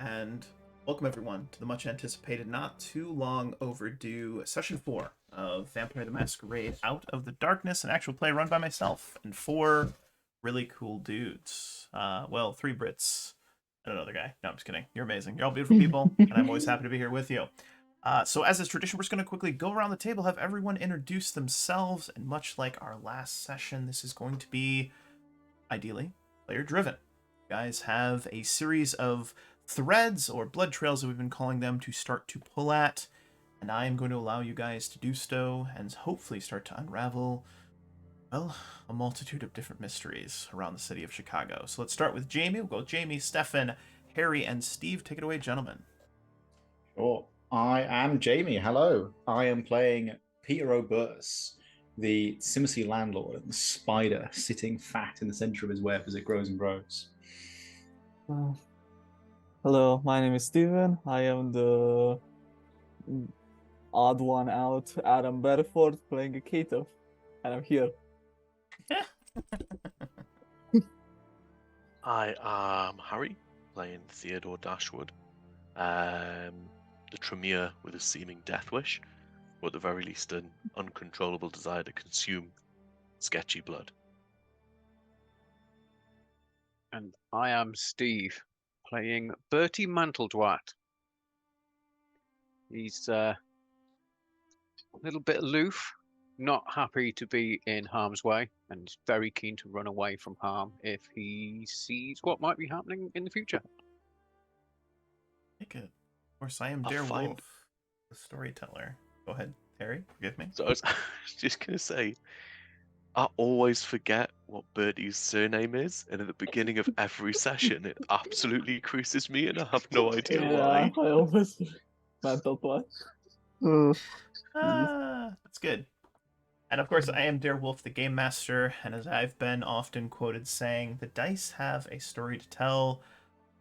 And welcome everyone to the much anticipated, not too long overdue session 4 of Vampire the Masquerade Out of the Darkness, an actual play run by myself and 4 really cool dudes. Well, 3 Brits and another guy. No, I'm just kidding. You're amazing. You're all beautiful people, and I'm always happy to be here with you. So as is tradition, we're just going to quickly go around the table, have everyone introduce themselves, and much like our last session, this is going to be, ideally, player-driven. You guys have a series of threads or blood trails that we've been calling them to start to pull at, and I am going to allow you guys to do so and hopefully start to unravel, well, a multitude of different mysteries around the city of Chicago. So let's start with Jamie. We'll go with Jamie, Stefan, Harry, and Steve. Take it away, gentlemen. Sure. I am Jamie. Hello. I am playing Peter O'Burse, the Simsey landlord, and the spider sitting fat in the center of his web as it grows and grows. Hello, my name is Steven. I am the odd one out, Adam Bedford, playing a Kato, and I'm here. I am Harry, playing Theodore Dashwood, the Tremere with a seeming death wish, or at the very least an uncontrollable desire to consume sketchy blood. And I am Steve, playing Bertie Manteldwat. He's a little bit aloof, not happy to be in harm's way, and very keen to run away from harm if he sees what might be happening in the future. Take it. Of course, I am Dare Wolf, the storyteller. Go ahead, Terry. Forgive me. So I was just going to say, I always forget what Bertie's surname is, and at the beginning of every session, it absolutely cruises me, and I have no idea why. I always Manteldwat. That's good. And of course, I am Dare Wolf, the Game Master, and as I've been often quoted saying, the dice have a story to tell.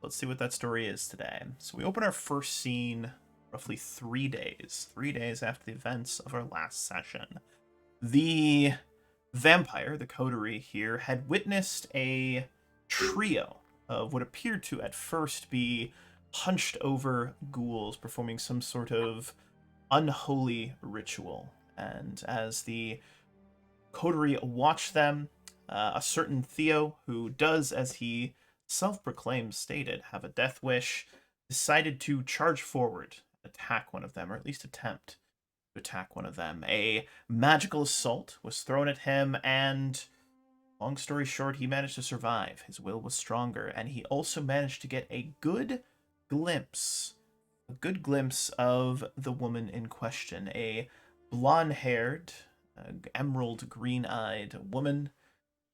Let's see what that story is today. So we open our first scene roughly 3 days. 3 days after the events of our last session. The vampire, the Coterie here, had witnessed a trio of what appeared to at first be hunched over ghouls performing some sort of unholy ritual. And as the Coterie watched them, a certain Theo, who does, as he self-proclaimed stated, have a death wish, decided to charge forward, attack one of them, or at least attempt to attack one of them. A magical assault was thrown at him, and long story short, he managed to survive. His will was stronger, and he also managed to get a good glimpse of the woman in question, a blonde-haired, emerald green-eyed woman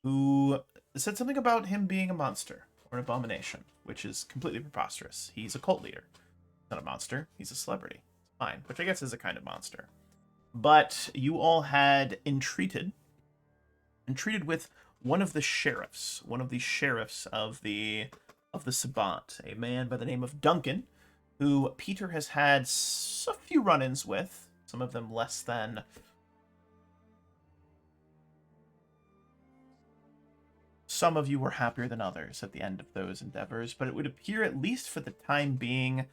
who said something about him being a monster or an abomination, which is completely preposterous. He's a cult leader. He's not a monster. He's a celebrity. Fine, which I guess is a kind of monster. But you all had entreated with one of the sheriffs of the Sabbat, a man by the name of Duncan, who Peter has had a few run-ins with, some of them less than some of you were happier than others at the end of those endeavors, but it would appear, at least for the time being,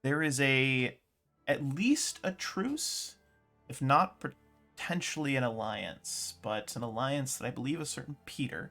there is at least a truce, if not potentially an alliance, but an alliance that I believe a certain Peter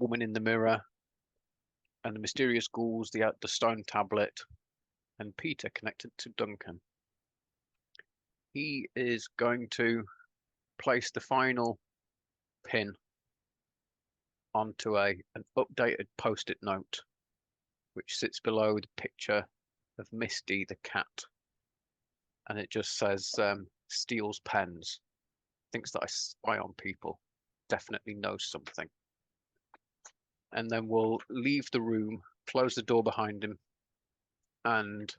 woman in the mirror, and the mysterious ghouls, the stone tablet, and Peter connected to Duncan. He is going to place the final pin onto an updated post-it note, which sits below the picture of Misty the cat. And it just says, steals pens, thinks that I spy on people, definitely knows something. And then we'll leave the room, close the door behind him, and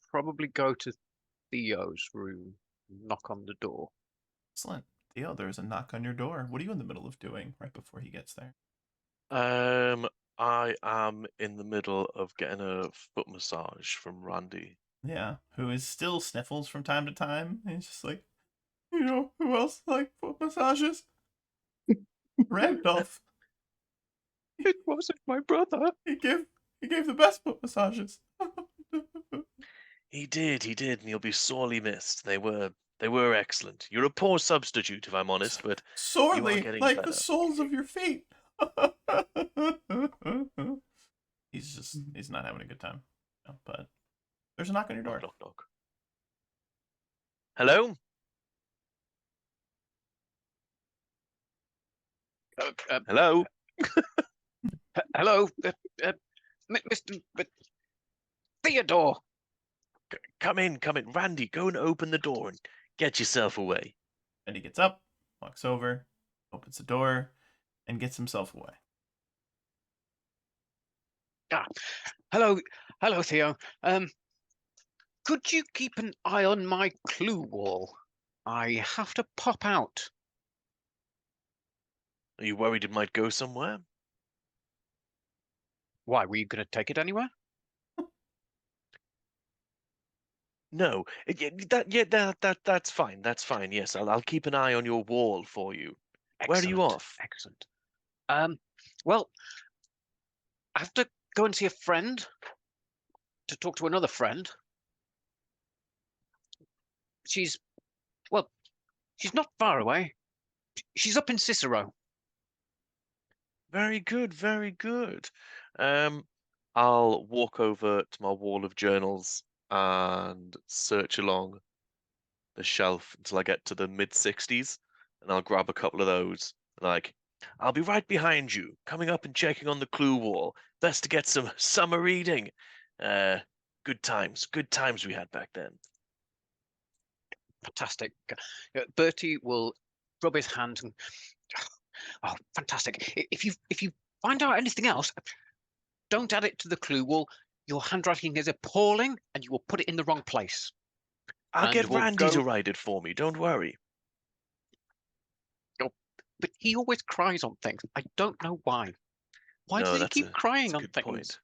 probably go to Theo's room, knock on the door. Excellent. Theo, there's a knock on your door. What are you in the middle of doing right before he gets there? I am in the middle of getting a foot massage from Randy. Yeah, who is still sniffles from time to time. And he's just like, you know, who else like foot massages? Randolph. It wasn't my brother. He gave the best foot massages. He did, and he'll be sorely missed. They were excellent. You're a poor substitute, if I'm honest, but you are Sorely, getting like better. the soles of your feet. He's not having a good time. No, but there's a knock on your door. Knock, knock. Hello? Hello? Hello, Mr. Theodore. Come in. Randy, go and open the door and get yourself away. And he gets up, walks over, opens the door, and gets himself away. Hello, Theo. Could you keep an eye on my clue wall? I have to pop out. Are you worried it might go somewhere? Why, were you going to take it anywhere? No. That's fine. That's fine. Yes, I'll keep an eye on your wall for you. Where are you off? Excellent. Well, I have to go and see a friend to talk to another friend. She's not far away. She's up in Cicero. Very good, very good. I'll walk over to my wall of journals and search along the shelf until I get to the mid-60s, and I'll grab a couple of those. Like, I'll be right behind you, coming up and checking on the clue wall. Best to get some summer reading. Good times we had back then. Fantastic. Bertie will rub his hands and, oh, fantastic. If you find out anything else, don't add it to the clue wall. Your handwriting is appalling, and you will put it in the wrong place. I'll get Randy to write it for me. Don't worry. Oh, but he always cries on things. I don't know why. Why does he keep crying on things? Point.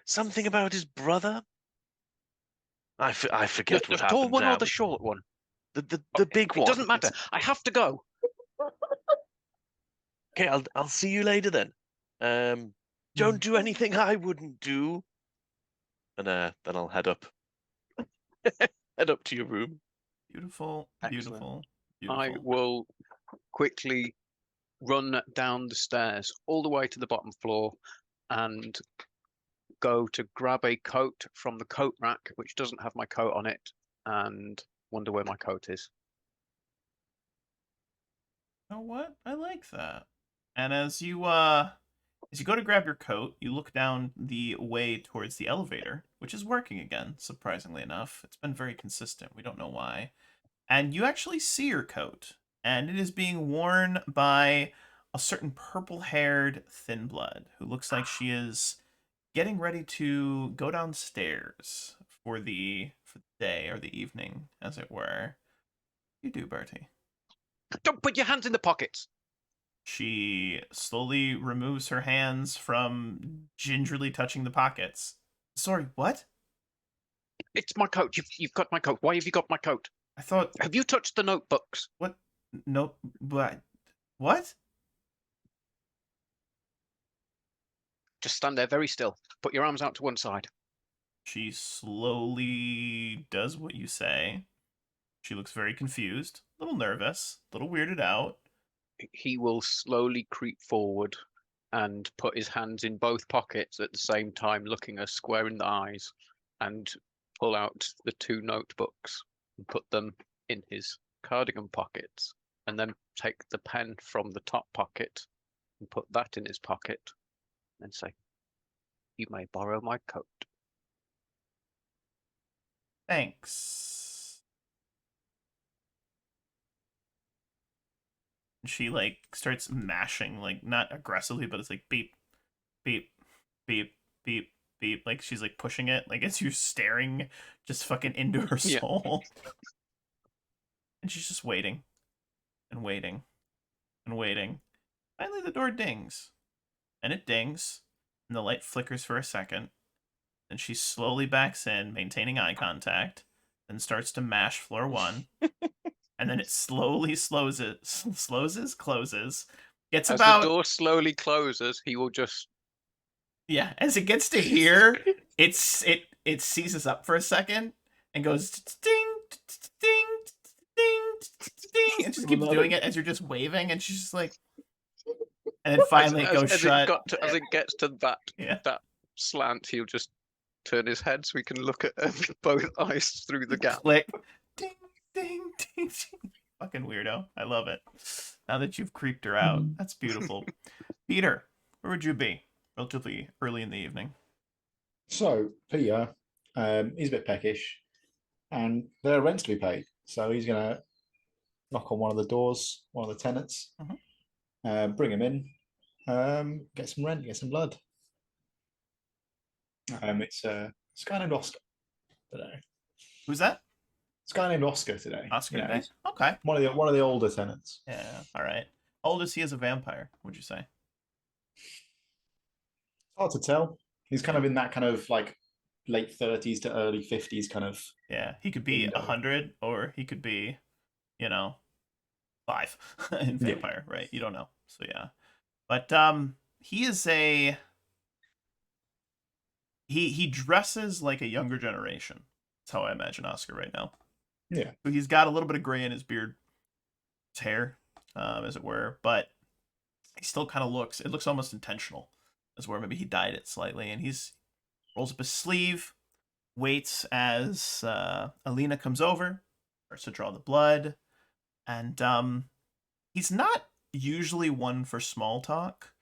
Something about his brother? I forget what happened. The tall one now, or the short one? The big one. It doesn't matter. I have to go. Okay, I'll see you later then. Don't do anything I wouldn't do. And then I'll head up. Head up to your room. Beautiful. I will quickly run down the stairs all the way to the bottom floor and go to grab a coat from the coat rack, which doesn't have my coat on it, and wonder where my coat is. You know what? I like that. And as you go to grab your coat, you look down the way towards the elevator, which is working again, surprisingly enough. It's been very consistent. We don't know why. And you actually see your coat, and it is being worn by a certain purple-haired thin blood who looks like she is getting ready to go downstairs for the day or the evening, as it were. You do, Bertie. Don't put your hands in the pockets. She slowly removes her hands from gingerly touching the pockets. Sorry, what? It's my coat. You've got my coat. Why have you got my coat? I thought... Have you touched the notebooks? What? No, but... What? Just stand there very still. Put your arms out to one side. She slowly does what you say. She looks very confused, a little nervous, a little weirded out. He will slowly creep forward and put his hands in both pockets at the same time, looking her square in the eyes, and pull out the 2 notebooks and put them in his cardigan pockets, and then take the pen from the top pocket and put that in his pocket and say, "You may borrow my coat." Thanks. She like starts mashing, like not aggressively, but it's like beep, beep, beep, beep, beep. Like she's like pushing it, like as you're staring just fucking into her Yeah. soul. And she's just waiting and waiting and waiting. Finally, the door dings. And it dings, and the light flickers for a second. Then she slowly backs in, maintaining eye contact, and starts to mash floor 1. And then it slowly closes. Gets As about the door slowly closes, he will just yeah. As it gets to here, it seizes up for a second and goes ding, ding, ding, ding, and just keeps doing it as you're just waving, and she's just like, and then finally it goes shut. As it gets to that Yeah. that slant, he'll just turn his head so we can look at both eyes through the gap. Click. Ding, ding, ding, ding. Fucking weirdo. I love it. Now that you've creeped her out. That's beautiful. Peter, where would you be? Relatively early in the evening. So Peter, he's a bit peckish, and there are rents to be paid. So he's gonna knock on one of the doors, one of the tenants, bring him in, get some rent, get some blood. It's a guy named Oscar today. Who's that? It's a guy named Oscar today. Oscar You know, today? he's Okay. one of the older tenants. Yeah, alright. How old is he as a vampire, would you say? Hard to tell. He's kind of in that kind of like late 30s to early 50s kind of. Yeah, he could be Window. 100, or he could be, 5 in Yeah. vampire, right? You don't know. So yeah. But he is he dresses like a younger generation. That's how I imagine Oscar right now. Yeah. So he's got a little bit of gray in his beard, his hair, as it were, but he still kind of looks, it looks almost intentional, as where maybe he dyed it slightly, and he's rolls up his sleeve, waits as Alina comes over, starts to draw the blood, and he's not usually one for small talk,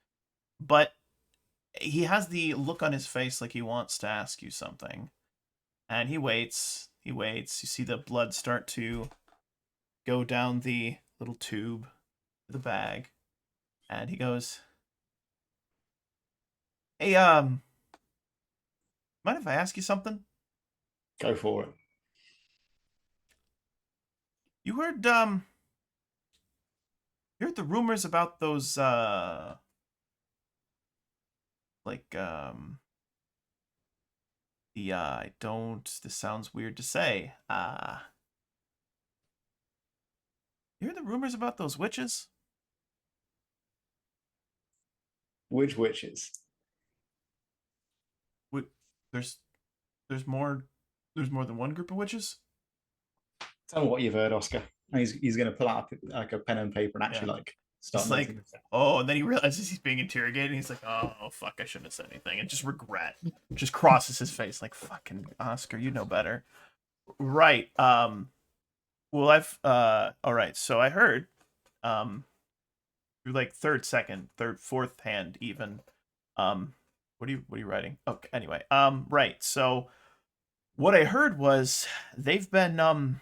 but he has the look on his face like he wants to ask you something. And he waits. You see the blood start to go down the little tube to the bag. And he goes, "Hey, mind if I ask you something? Go for it. You heard the rumors about those I don't, this sounds weird to say. You heard the rumors about those witches? Which witches? There's more than one group of witches? Tell me what you've heard, Oscar. And he's going to pull out like a pen and paper and actually Yeah. like start. It's like, noting this down. oh, and then he realizes he's being interrogated, and he's like, oh, fuck, I shouldn't have said anything. And just regret just crosses his face, like, fucking Oscar, you know better. Right. Well, all right, so I heard, through like third, fourth hand even, what are you writing? Okay, anyway, right, so what I heard was they've been,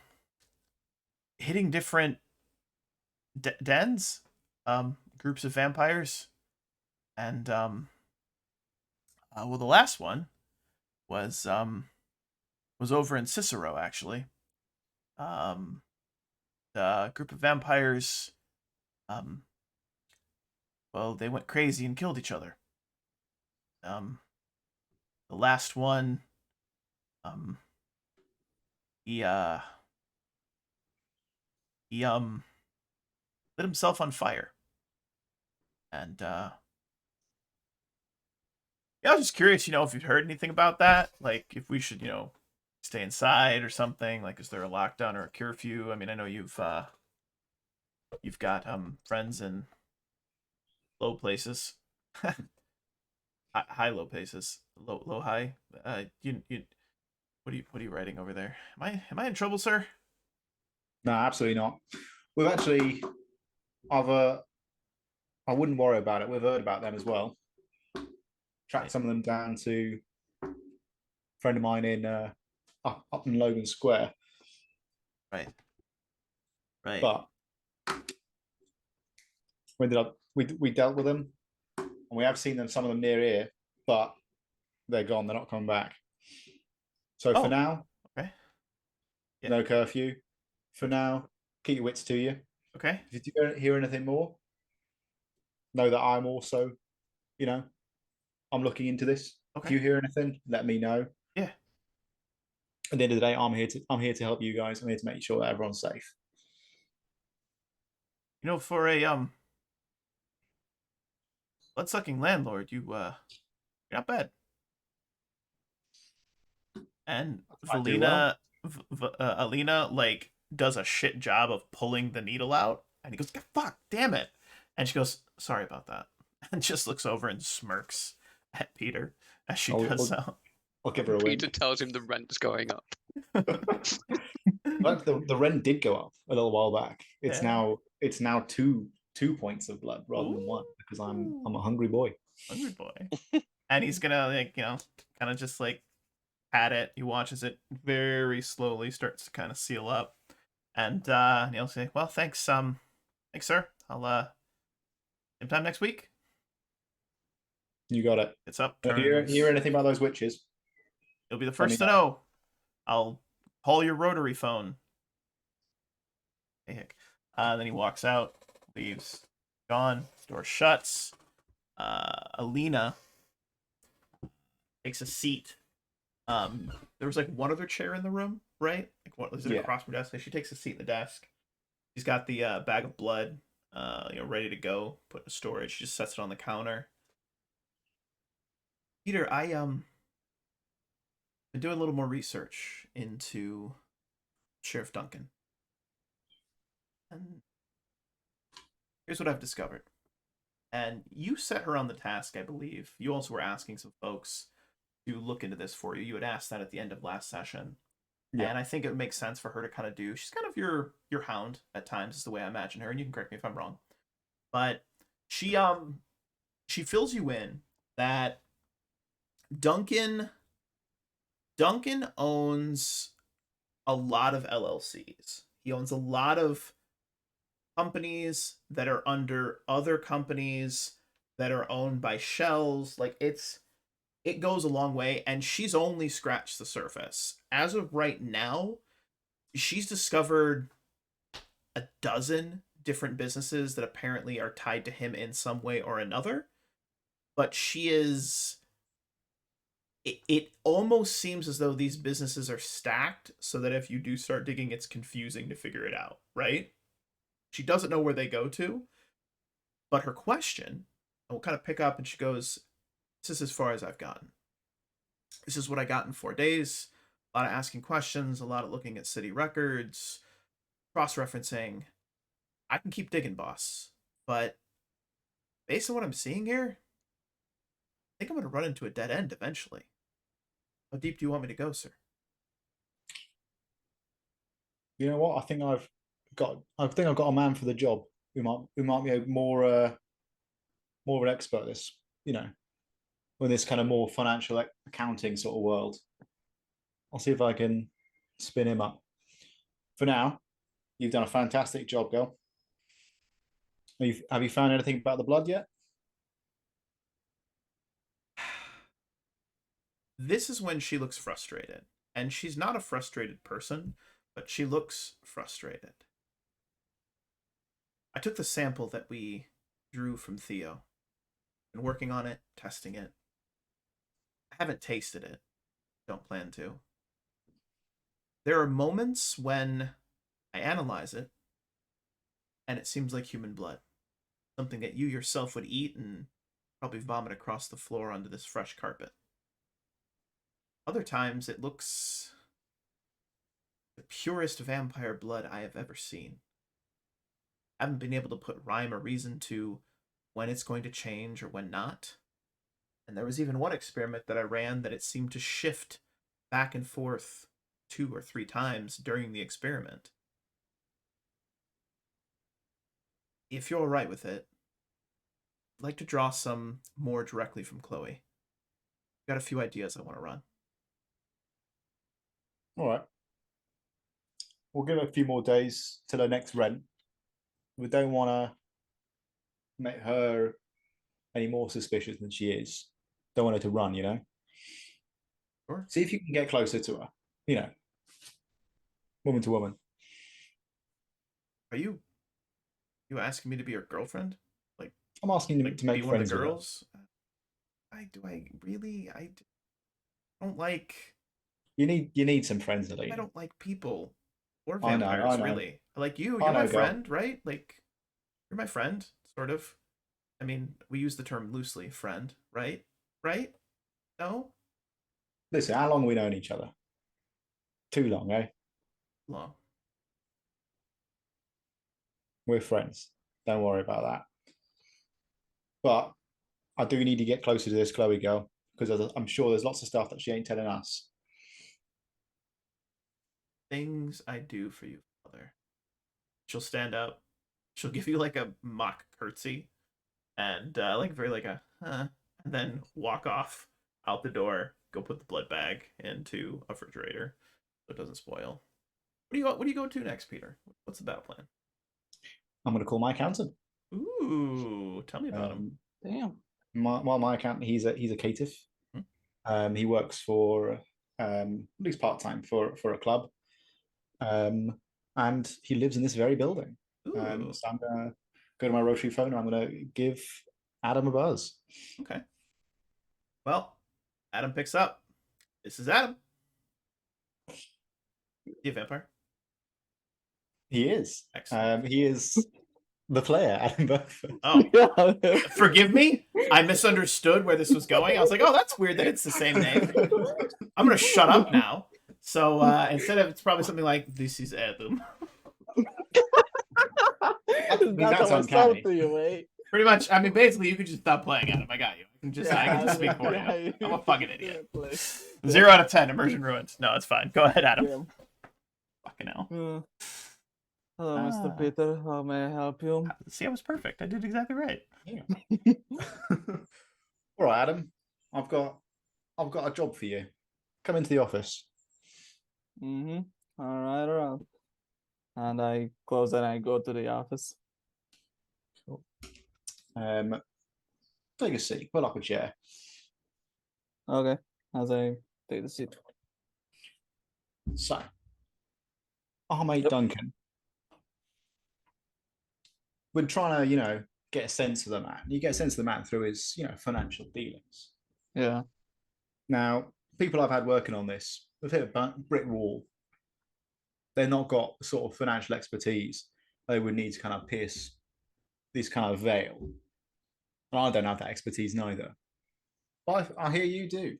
hitting different dens, groups of vampires, and well, the last one was over in Cicero, actually. The group of vampires, well, they went crazy and killed each other. The last one, he lit himself on fire. And yeah, I was just curious, if you'd heard anything about that, like if we should, stay inside or something. Like, is there a lockdown or a curfew? I mean, I know you've got friends in low places. High low paces. Low high. You what are you writing over there? Am I in trouble, sir? No, absolutely not. We've actually, I wouldn't worry about it. We've heard about them as well. Tracked Right. some of them down to a friend of mine in up in Logan Square. Right. Right. But when did we dealt with them, and we have seen them, some of them near here, but they're gone. They're not coming back. So for Oh, now, okay. Yeah. no curfew. For now, keep your wits to you. Okay. If you do hear anything more, know that I'm also, you know, I'm looking into this. If Okay. you hear anything, let me know. Yeah. At the end of the day, I'm here to help you guys. I'm here to make sure that everyone's safe. You know, for a blood-sucking landlord, you're not bad. And I do well. Alina like does a shit job of pulling the needle out, and he goes, "Fuck, damn it!" And she goes, "Sorry about that," and just looks over and smirks at Peter as she does so. I'll give her a win. Peter tells him the rent's going up. Like the rent did go up a little while back. It's Yeah. now two points of blood rather than one because I'm a hungry boy. Hungry boy. And he's gonna like kind of just like pat it. He watches it very slowly starts to kind of seal up, and he'll say, "Well, thanks, sir. I'll same time next week." You got it. It's up. Hear Turns. anything about those witches? You'll be the Let me first to know. know. I'll call your rotary phone. Hey, Hick. Then he walks out, leaves, gone. Door shuts. Alina takes a seat. There was like one other chair in the room, right? Like what was it Yeah. across from her desk? She takes a seat in the desk. She's got the bag of blood, ready to go, put in storage. She just sets it on the counter. Peter, I been doing a little more research into Sheriff Duncan. And here's what I've discovered. And you set her on the task, I believe. You also were asking some folks to look into this for you. You had asked that at the end of last session. Yeah. And I think it makes sense for her to kind of do. She's kind of your hound at times, is the way I imagine her, and you can correct me if I'm wrong. But she fills you in that Duncan owns a lot of LLCs. He owns a lot of companies that are under other companies that are owned by shells. Like it goes a long way, and she's only scratched the surface. As of right now, she's discovered a dozen different businesses that apparently are tied to him in some way or another. But it almost seems as though these businesses are stacked so that if you do start digging, it's confusing to figure it out, right? She doesn't know where they go to, but her question, and we'll kind of pick up, and she goes, "This is as far as I've gotten. This is what I got in 4 days. A lot of asking questions, a lot of looking at city records, cross-referencing. I can keep digging, boss, but based on what I'm seeing here, I think I'm going to run into a dead end eventually. How deep do you want me to go, sir?" You know what? I think I've got a man for the job. Who might be a more of an expert at this. In this kind of more financial accounting sort of world. I'll see if I can spin him up. For now, you've done a fantastic job, girl. Have you found anything about the blood yet? This is when she looks frustrated. And she's not a frustrated person, but she looks frustrated. I took the sample that we drew from Theo. Been working on it, testing it. I haven't tasted it. Don't plan to. There are moments when I analyze it, and it seems like human blood. Something that you yourself would eat and probably vomit across the floor onto this fresh carpet. Other times it looks the purest vampire blood I have ever seen. I haven't been able to put rhyme or reason to when it's going to change or when not. And there was even one experiment that I ran that it seemed to shift back and forth 2 or 3 times during the experiment. If you're all right with it, I'd like to draw some more directly from Chloe. Got a few ideas I want to run. All right. We'll give it a few more days till her next rent. We don't want to make her any more suspicious than she is. Don't want her to run, you know? Sure. See if you can get closer to her, you know, woman to woman. Are you asking me to be your girlfriend? Like, I'm asking you like to make be one of friends the with her. girls? I really don't like You need some friends, I Alina. don't like people or I know, vampires I know. really. Like you, I you're my know, girl. friend, right? Like you're my friend, sort of. I mean, we use the term loosely, friend, right? Right? No? Listen, how long have we known each other? Too long, eh? Long. We're friends. Don't worry about that. But I do need to get closer to this Chloe girl because I'm sure there's lots of stuff that she ain't telling us. Things I do for you, father. She'll stand up. She'll give you like a mock curtsy and like very like a huh, and then walk off out the door, go put the blood bag into a refrigerator so it doesn't spoil. What do you go to next, Peter? What's the battle plan? I'm going to call my accountant. Ooh, tell me about him. Damn. My accountant, he's a caitiff. He works for at least part time for a club, and he lives in this very building. Ooh, So I'm gonna go to my rotary phone and I'm gonna give Adam a buzz. okay. Well, Adam picks up. This is Adam. You a vampire? He is. Excellent. He is the player, Adam Burford. Oh, Yeah. forgive me. I misunderstood where this was going. I was like, oh, that's weird that it's the same name. I'm gonna shut up now. So instead of it's probably something like this is Adam. That's how I uncanny. sound to you, mate. Pretty much. I mean, basically, you could just stop playing Adam. I got you. I can just speak for yeah, you. I'm a fucking idiot. play. 0 out of 10. Immersion ruined. No, it's fine. Go ahead, Adam. Damn. Fucking hell. Hello, Mr. Peter. How may I help you? See, I was perfect. I did exactly right. Yeah. All right, Adam. I've got a job for you. Come into the office. Mm-hmm. All right. And I close and I go to the office. Take a seat. Pull up a chair. Okay. As I take the seat. So, our mate Duncan. We're trying to, get a sense of the man. You get a sense of the man through his, financial dealings. Yeah. Now, people I've had working on this, they've hit a brick wall. They've not got the sort of financial expertise they would need to kind of pierce this kind of veil. And I don't have that expertise neither. But I hear you do.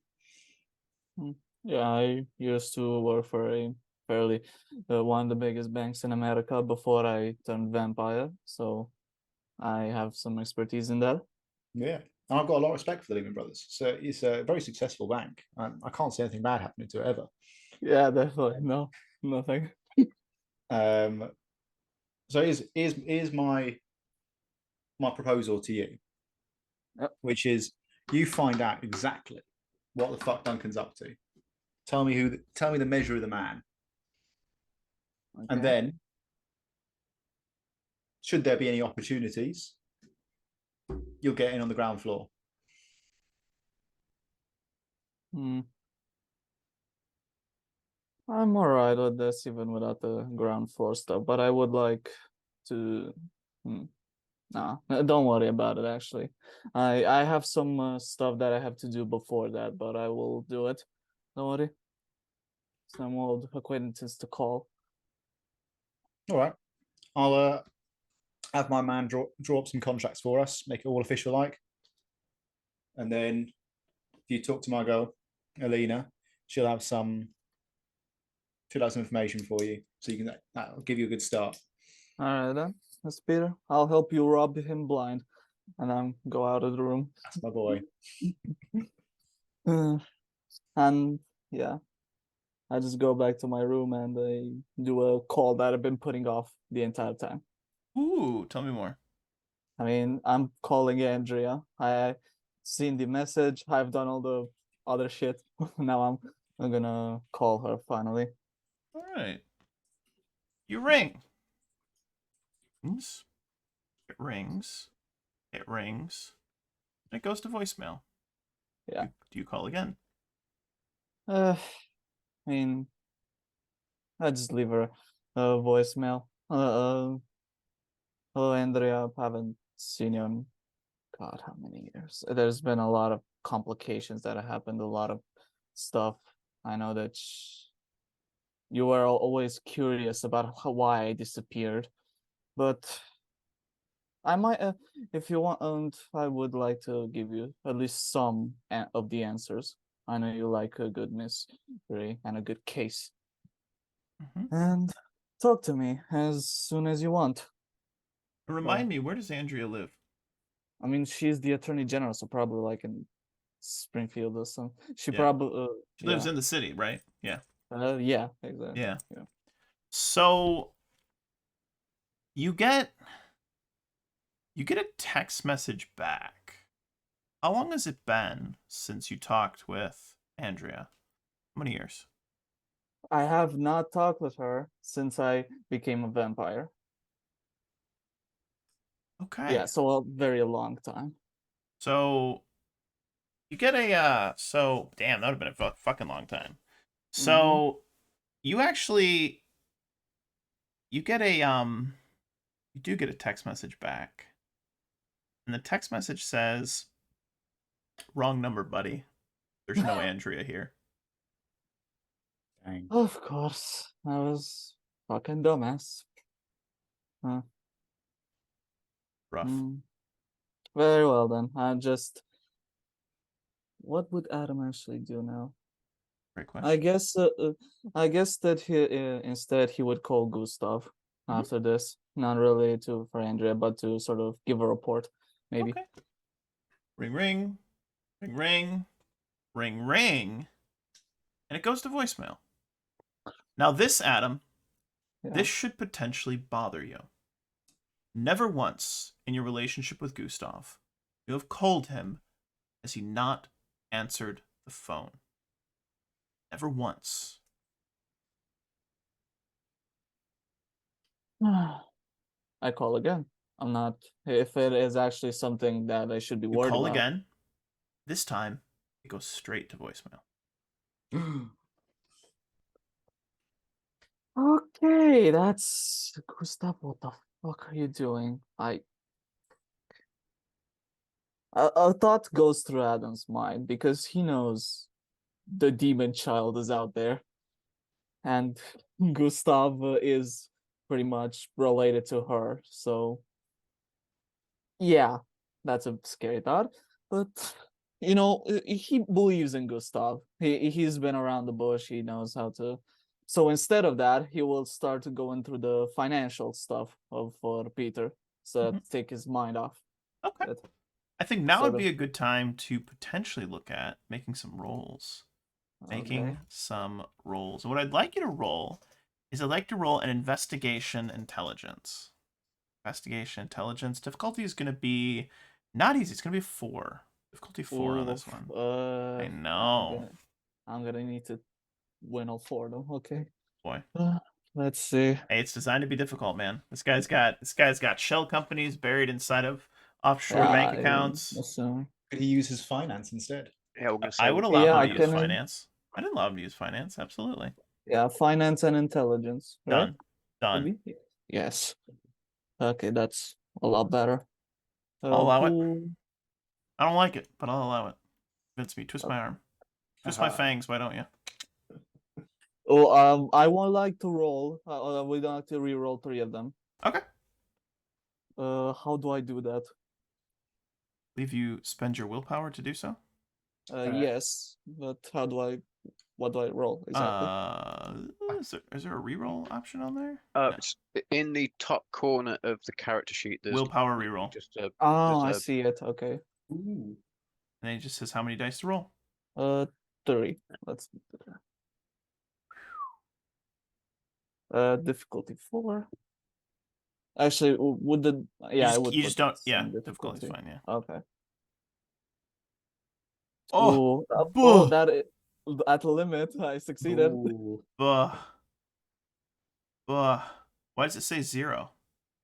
Yeah, I used to work for a fairly one of the biggest banks in America before I turned vampire, so I have some expertise in that. Yeah. And I've got a lot of respect for the Lehman Brothers. So it's a very successful bank. I can't see anything bad happening to it ever. Yeah, definitely. No, nothing. So here's my proposal to you, Yep. which is you find out exactly what the fuck Duncan's up to. Tell me the measure of the man, and Okay. then should there be any opportunities, you'll get in on the ground floor. I'm alright with this, even without the ground floor stuff. But I would like to. Nah, don't worry about it. Actually, I have some stuff that I have to do before that, but I will do it. Don't worry. Some old acquaintances to call. All right, I'll have my man draw up some contracts for us, make it all official like, and then if you talk to my girl, Alina, she'll have some information for you, so you can that'll give you a good start. All right then, Mr. Peter. I'll help you rob him blind. and then go out of the room. That's my boy. And yeah, I just go back to my room and I do a call that I've been putting off the entire time. Ooh, tell me more. I mean, I'm calling Andrea. I seen the message. I've done all the other shit. Now I'm gonna call her finally. All right. You ring. It rings. It rings. And it goes to voicemail. Yeah. Do you call again? I mean, I just leave her a voicemail. Hello, Andrea. I haven't seen you in God, how many years? There's been a lot of complications that have happened, a lot of stuff. I know that you were always curious about why I disappeared, but I might, if you want, and I would like to give you at least some of the answers. I know you like a good mystery and a good case. And talk to me as soon as you want. Remind me, where does Andrea live? I mean, she's the attorney general, so probably like in Springfield or something. She Yeah. probably She lives in the city, right? Yeah. yeah, exactly. Yeah. So you get a text message back. How long has it been since you talked with Andrea? How many years? I have not talked with her since I became a vampire. Okay. Yeah, so a very long time. So you get a so damn, that would have been a fucking long time. So you actually you get a you do get a text message back. And the text message says, "Wrong number, buddy. There's no Andrea here." Dang. Of course, I was fucking dumbass. Huh. Rough. Very well then. What would Adam actually do now? Great question. I guess that he instead he would call Gustav after this, not really for Andrea, but to sort of give a report, maybe. Okay. Ring, ring, ring, ring, ring, ring, and it goes to voicemail. Now this, Adam, this should potentially bother you. Never once in your relationship with Gustav you have called him has he not answered the phone. Never once. I call again. I'm not. If it is actually something that I should be You worried call about. again. This time, it goes straight to voicemail. Okay, that's Gustav. What the fuck are you doing? A thought goes through Adam's mind because he knows the demon child is out there, and Gustav is pretty much related to her. So, yeah, that's a scary thought. But he believes in Gustav. He's been around the bush. He knows how to. So instead of that, he will start going through the financial stuff for Peter, so that take his mind off. Okay. That I think now sort would be of- a good time to potentially look at making some rolls. Okay. Some rolls. And what I'd like you to roll is I'd like to roll an investigation intelligence. Investigation intelligence. Difficulty is going to be not easy. It's going to be 4. Difficulty 4 on this one. I know. I'm gonna need to win all 4 of them. Okay. Boy. Let's see. Hey, it's designed to be difficult, man. This guy's got shell companies buried inside of offshore bank accounts. Could he use his finance instead? Yeah, we're gonna say I would allow Yeah, him to use can. finance. I didn't allow him to use finance. Absolutely. Yeah, finance and intelligence. Right? Done. Done. Yes. Okay, that's a lot better. I'll allow it. Who? I don't like it, but I'll allow it. Convince me. Twist my arm. Twist my fangs. Why don't you? Oh, I would like to roll. We don't have to re-roll 3 of them. Okay. How do I do that? Leave you spend your willpower to do so. Yes, but how do I what do I roll exactly? Is there a reroll option on there? No. It's in the top corner of the character sheet. There's Willpower literally reroll. just a Oh, I there's a see it. Okay. Ooh. And then it just says how many dice to roll. 3. Let's do that. Difficulty 4. Actually, would the I would You put just don't. Yeah, same difficulty's fine. Yeah. Okay. Oh, Oh, buh, that at the limit, I succeeded. Ooh. buh, buh. Why does it say 0?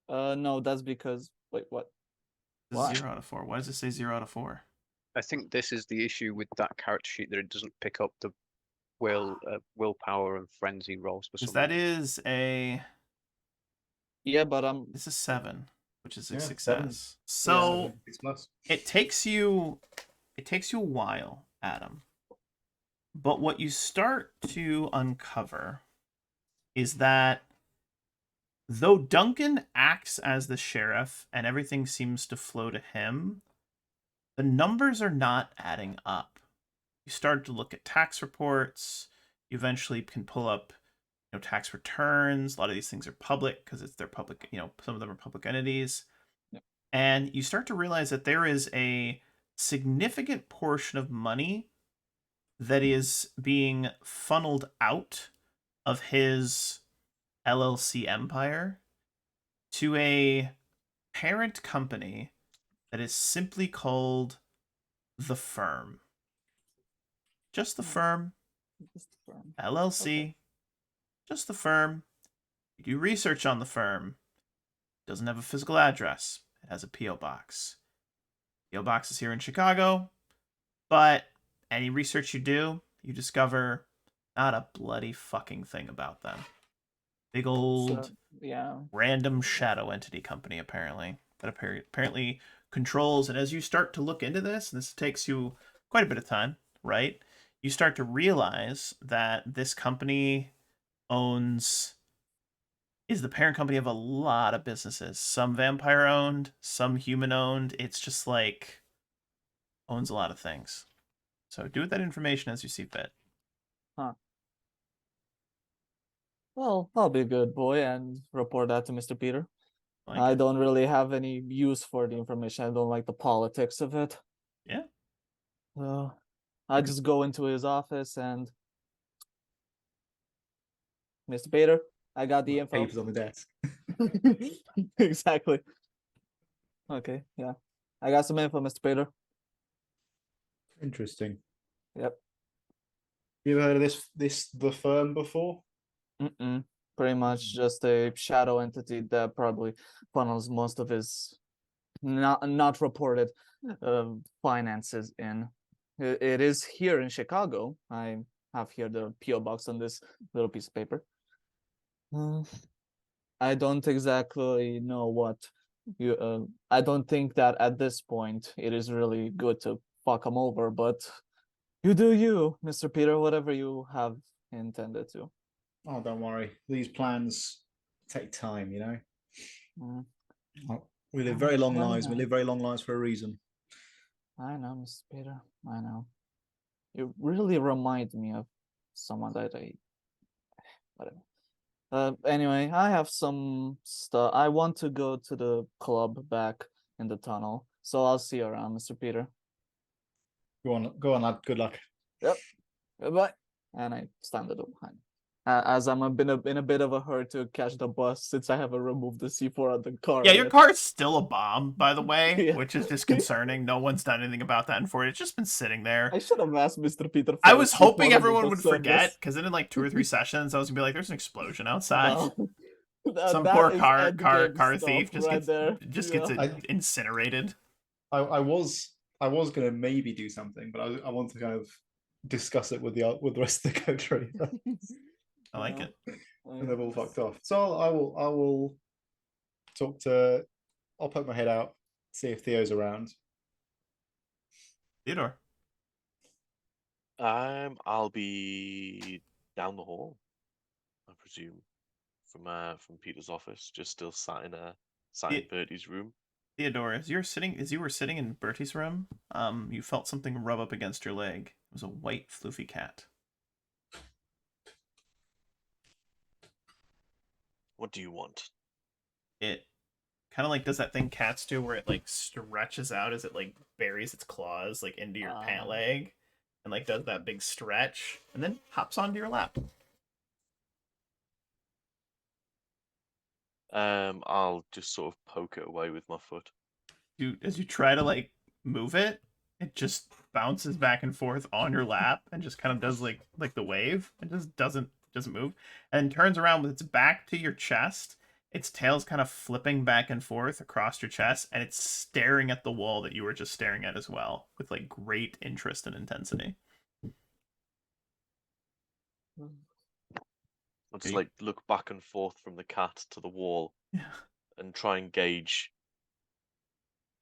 No, that's because wait, what? This Why? is 0 out of 4. Why does it say 0 out of 4? I think this is the issue with that character sheet, that it doesn't pick up the willpower and frenzy rolls for Because some that reason. is a. Yeah, but This is 7, which is a Yeah, success. 7. So 6+. it takes you a while, Adam. But what you start to uncover is that though Duncan acts as the sheriff and everything seems to flow to him, the numbers are not adding up. You start to look at tax reports. You eventually can pull up, tax returns. A lot of these things are public because they're public. Some of them are public entities, Yep. and you start to realize that there is a significant portion of money that is being funneled out of his LLC empire to a parent company that is simply called the Firm. Just the Firm. Just the firm. LLC. Okay. Just the Firm. You do research on the Firm. It doesn't have a physical address. It has a P.O. box. P.O. box is here in Chicago, but any research you do, you discover not a bloody fucking thing about them. Big old Yeah. random shadow entity company, apparently, that apparently controls. And as you start to look into this, and this takes you quite a bit of time, right? You start to realize that this company is the parent company of a lot of businesses. Some vampire owned, some human owned. It's just like owns a lot of things. So do with that information as you see fit. Well, I'll be a good boy and report that to Mr. Peter. Like I it. don't really have any use for the information. I don't like the politics of it. Yeah. I just go into his office and Mr. Peter, I got the info. Papers on the desk. Exactly. Okay, yeah. I got some info, Mr. Peter. Interesting. Yep. You ever heard of the Firm before? Pretty much just a shadow entity that probably funnels most of his not reported finances in. It is here in Chicago. I have here the PO box on this little piece of paper. I don't exactly know what you. I don't think that at this point it is really good to fuck him over, but you do you, Mr. Peter. Whatever you have intended to. Oh, don't worry. These plans take time, Mm, We live very long I lives. We know. live very long lives for a reason. I know, Mr. Peter. I know. You really remind me of someone that whatever. Anyway, I have some stuff. I want to go to the club back in the tunnel, so I'll see you around, Mr. Peter. Go on, lad. Good luck. Yep. Goodbye. And I stand at the door behind. As I'm in a bit of a hurry to catch the bus since I haven't removed the C4 on the car. Yeah, your yet. car's still a bomb, by the way, Yeah. which is disconcerting. No one's done anything about that for it. It's just been sitting there. I should have asked Mr. Peter. For I a was C4 hoping everyone removal would service. forget, because then in like 2 or 3 sessions, I was gonna be like, "There's an explosion outside." No. Some That poor is car endgame thief stuff just right there. gets Yeah. incinerated. I was gonna maybe do something, but I want to kind of discuss it with the rest of the coterie. I like Yeah. it. And they've all fucked off. So I will talk to. I'll poke my head out, see if Theo's around. Theodore. I'll be down the hall, I presume, from Peter's office, just still sat in Bertie's room. Theodore, as you were sitting in Bertie's room, you felt something rub up against your leg. It was a white, floofy cat. What do you want? It kind of like does that thing cats do where it like stretches out as it like buries its claws like into your pant leg and like does that big stretch and then hops onto your lap. I'll just sort of poke it away with my foot. As you try to like move it, it just bounces back and forth on your lap and just kind of does like the wave. It just doesn't move and turns around with its back to your chest. Its tail's kind of flipping back and forth across your chest, and it's staring at the wall that you were just staring at as well, with like great interest and intensity. I'll just like look back and forth from the cat to the wall Yeah. and try and gauge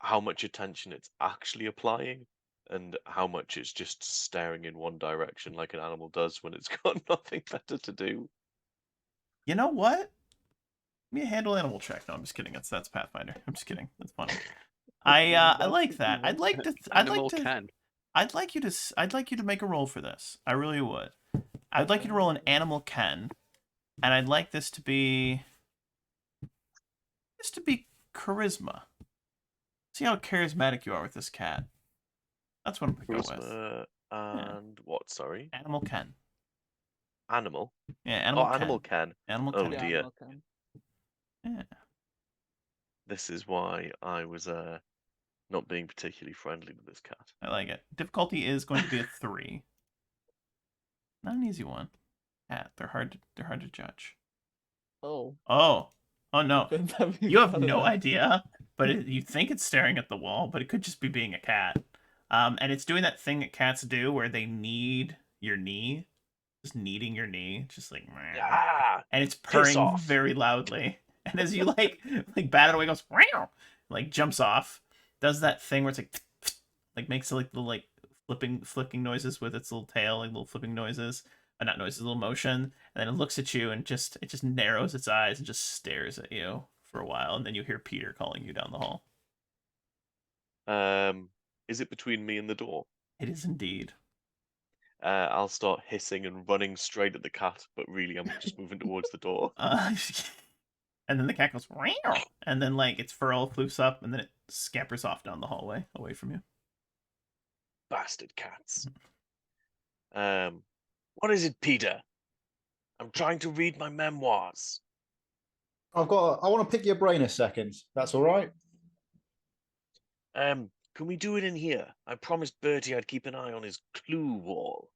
how much attention it's actually applying and how much it's just staring in one direction like an animal does when it's got nothing better to do. You know what? Give me a handle animal check. No, I'm just kidding. That's Pathfinder. I'm just kidding. That's funny. I like that. I'd like to. Animal can. I'd like you to make a roll for this. I really would. I'd like you to roll an animal ken, and I'd like this to be charisma. See how charismatic you are with this cat. That's what I'm gonna go with. Charisma and what? Sorry, Animal ken. animal. Yeah, animal Oh, ken. animal can. Animal Oh ken. Yeah, dear. animal can. Yeah. This is why I was not being particularly friendly with this cat. I like it. Difficulty is going to be a 3. Not an easy one. Cat. They're hard to judge. Oh. Oh no. Couldn't that be You have better? no idea, but you think it's staring at the wall, but it could just be being a cat. And it's doing that thing that cats do where they knead your knee, just kneading your knee, just like, Ah, and it's piss purring off. very loudly. And as you like bat it away, it goes, like jumps off, does that thing where it's like makes like little like flicking noises with its little tail, like little flipping noises. Not noises, little motion, and then it looks at you and it just narrows its eyes and just stares at you for a while, and then you hear Peter calling you down the hall. Is it between me and the door? It is indeed. I'll start hissing and running straight at the cat, but really I'm just moving towards the door. And then the cat goes, and then like its fur all floofs up, and then it scampers off down the hallway away from you. Bastard cats. What is it, Peter? I'm trying to read my memoirs. I want to pick your brain a second. That's all right. Can we do it in here? I promised Bertie I'd keep an eye on his clue wall.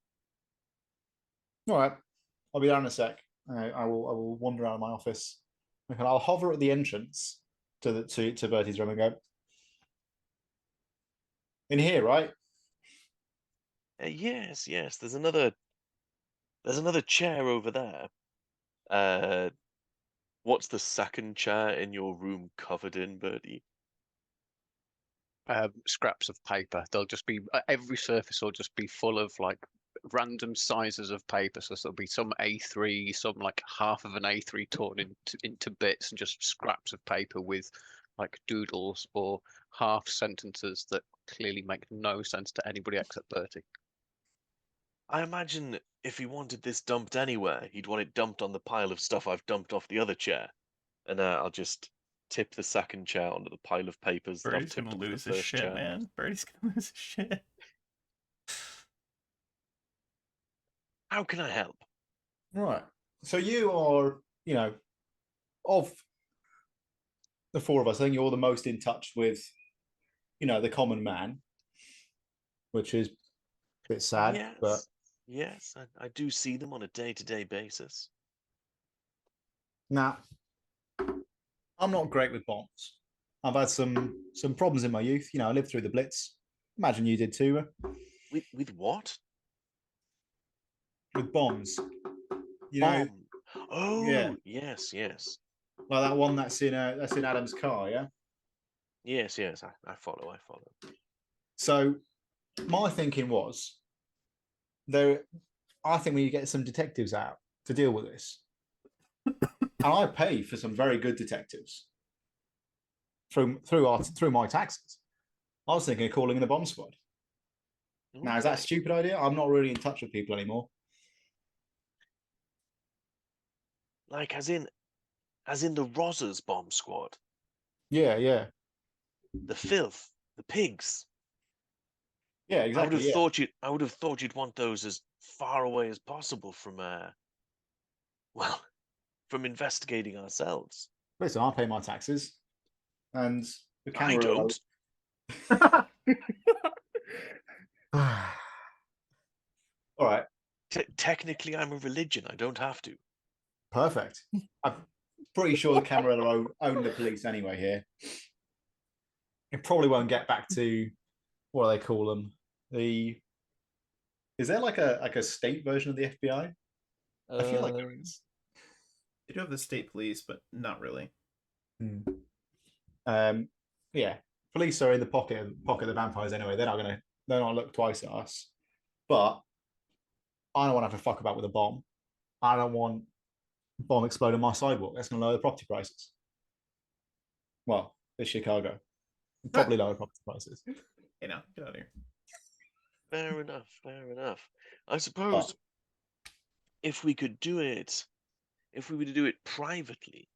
All right. I'll be down in a sec. I will wander around my office. And I'll hover at the entrance to Bertie's room and go, in here, right? Yes. There's another chair over there. What's the second chair in your room covered in, Bertie? Scraps of paper. They'll just be every surface will just be full of like random sizes of paper. So there'll be some A3, some like half of an A3 torn into bits, and just scraps of paper with like doodles or half sentences that clearly make no sense to anybody except Bertie. I imagine if he wanted this dumped anywhere, he'd want it dumped on the pile of stuff I've dumped off the other chair. And I'll just tip the second chair onto the pile of papers that I've Birdie's tipped gonna onto the lose his first shit, chair. man. Birdie's gonna lose his shit. How can I help? Right. So you are, of the four of us, I think you're the most in touch with, the common man, which is a bit sad. Yes. But Yes, I do see them on a day-to-day basis. now, I'm not great with bombs. I've had some problems in my youth. I lived through the Blitz. Imagine you did too. With what? With bombs. Bomb. Oh, yeah. yes. Like that one that's in Adam's car, yeah? Yes, I follow. So my thinking was I think we need to get some detectives out to deal with this. And I pay for some very good detectives through my taxes. I was thinking of calling in the bomb squad. Now, is that a Okay. stupid idea? I'm not really in touch with people anymore. Like, as in, as in the Rozzers bomb squad, Yeah, yeah, the filth, the pigs. yeah. I would Exactly. have Yeah. thought you'd want those as far away as possible from well, from investigating ourselves. Listen, I pay my taxes, and the I camera. don't. All right, Technically, I'm a religion. I don't have to. perfect. I'm pretty sure the Camarilla own the police anyway. Here, it probably won't get back to what do they call them? Is there like a state version of the FBI? I feel like there is. They do have the state police, but not really. Yeah, police are in the pocket of the vampires anyway. They're not look twice at us. But I don't want to have to fuck about with a bomb. I don't want a bomb exploding my sidewalk. That's going to lower the property prices. Well, it's Chicago. Probably lower property prices. Hey, now get out of here. Fair enough. Fair enough. I suppose if we could do it, if we were to do it privately,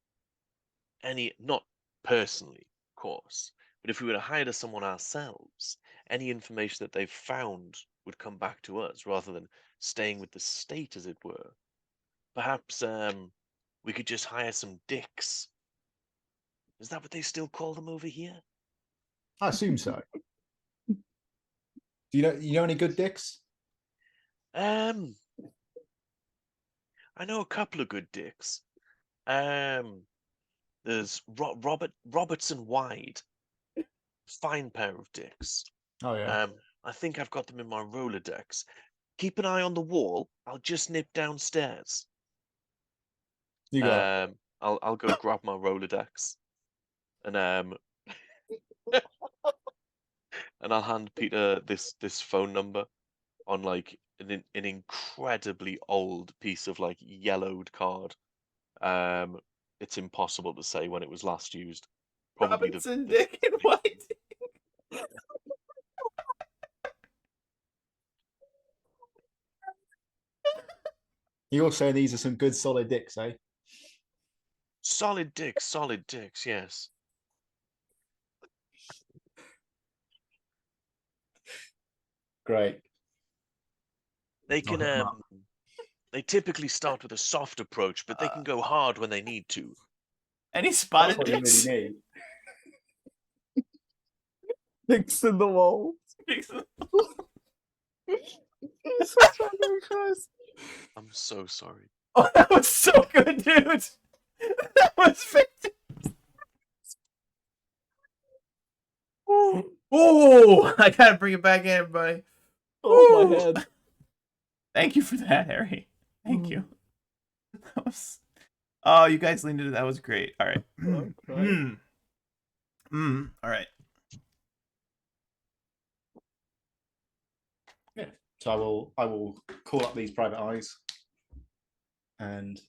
not personally, of course, but if we were to hire someone ourselves, any information that they've found would come back to us rather than staying with the state, as it were. Perhaps we could just hire some dicks. Is that what they still call them over here? I assume so. Do you know any good dicks? I know a couple of good dicks. There's Robertson Wide. Fine pair of dicks. Oh yeah. I think I've got them in my Rolodex. Keep an eye on the wall. I'll just nip downstairs. You got it. I'll go grab my Rolodex, and and I'll hand Peter this phone number on like an incredibly old piece of like yellowed card. It's impossible to say when it was last used. Probably Robinson, Dick, and White. You're saying these are some good solid dicks, eh? solid dicks, yes. Great. They I'll can hit 'em up. they typically start with a soft approach, but they can go hard when they need to. Any That's spotted what you dicks? really need. Dicks in the wall. Dicks? Jesus fucking Christ. I'm so sorry. Oh, that was so good, dude. That was fantastic. Oh, I gotta bring it back in, everybody. Oh, my Woo! head. Thank you for that, Harry. Thank you. That was... Oh, you guys leaned into that. Was great. All right. Okay. All right. Yeah. So I will call up these private eyes and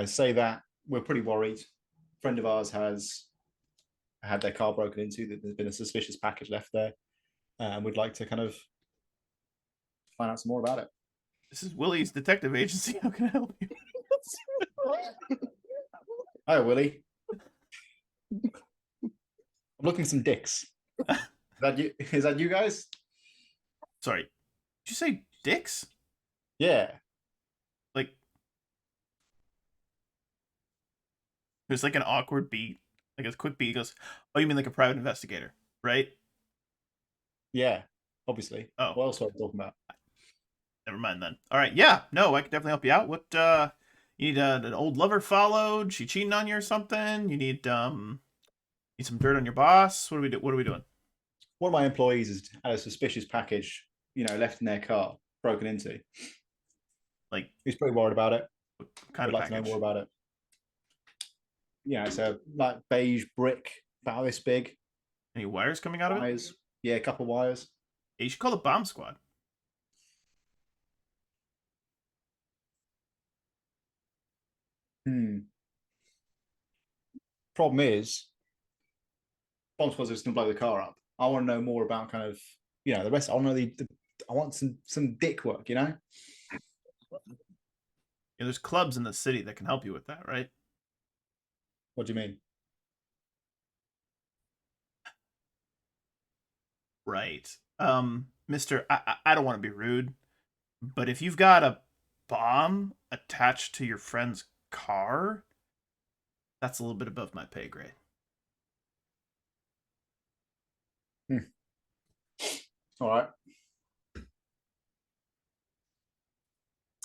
say that we're pretty worried. A friend of ours has had their car broken into, that there's been a suspicious package left there, and we'd like to kind of find out some more about it. This is Willie's detective agency. How can I help you? Hi, Willie. I'm looking for some dicks. Is that you guys? Sorry. Did you say dicks? Yeah. Like, there's like an awkward beat, like a quick beat. He goes, "Oh, you mean like a private investigator, right?" Yeah. Obviously. Oh. What else are we talking about? Never mind then. All right. Yeah. No, I can definitely help you out. What? You need an old lover followed? She cheating on you or something? You need some dirt on your boss? What are we doing? One of my employees has had a suspicious package, left in their car, broken into. Like, he's pretty worried about it. what kind I'd of like package? to know more about it. Yeah, it's a like beige brick, about this big. Any wires coming out of it? Wires. Yeah, a couple of wires. Yeah, you should call the bomb squad. Problem is, bomb squad's just gonna blow the car up. I want to know more about kind of the rest. I want to know I want some dick work. Yeah, there's clubs in the city that can help you with that, right? What do you mean? Right. Mister, I don't want to be rude, but if you've got a bomb attached to your friend's car, that's a little bit above my pay grade. All right.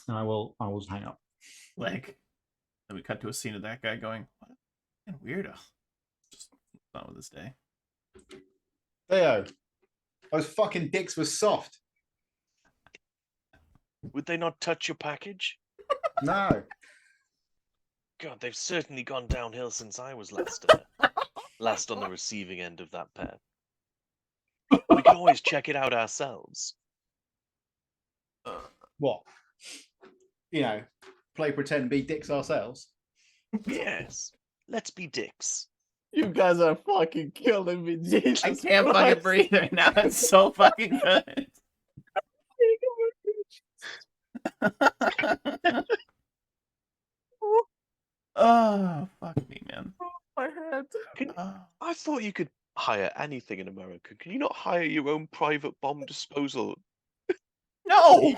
I will hang up. Like, then we cut to a scene of that guy going, "What a fucking weirdo." Just on with this day. Theo, those fucking dicks were soft. Would they not touch your package? No. God, they've certainly gone downhill since I was last on the receiving end of that pair. We can always check it out ourselves. What? You know, play pretend, be dicks ourselves. Yes, let's be dicks. You guys are fucking killing me, Jesus I can't Christ. fucking breathe right now. It's so fucking good. Oh, fuck me, man. My head. I thought you could hire anything in America. Can you not hire your own private bomb disposal? No!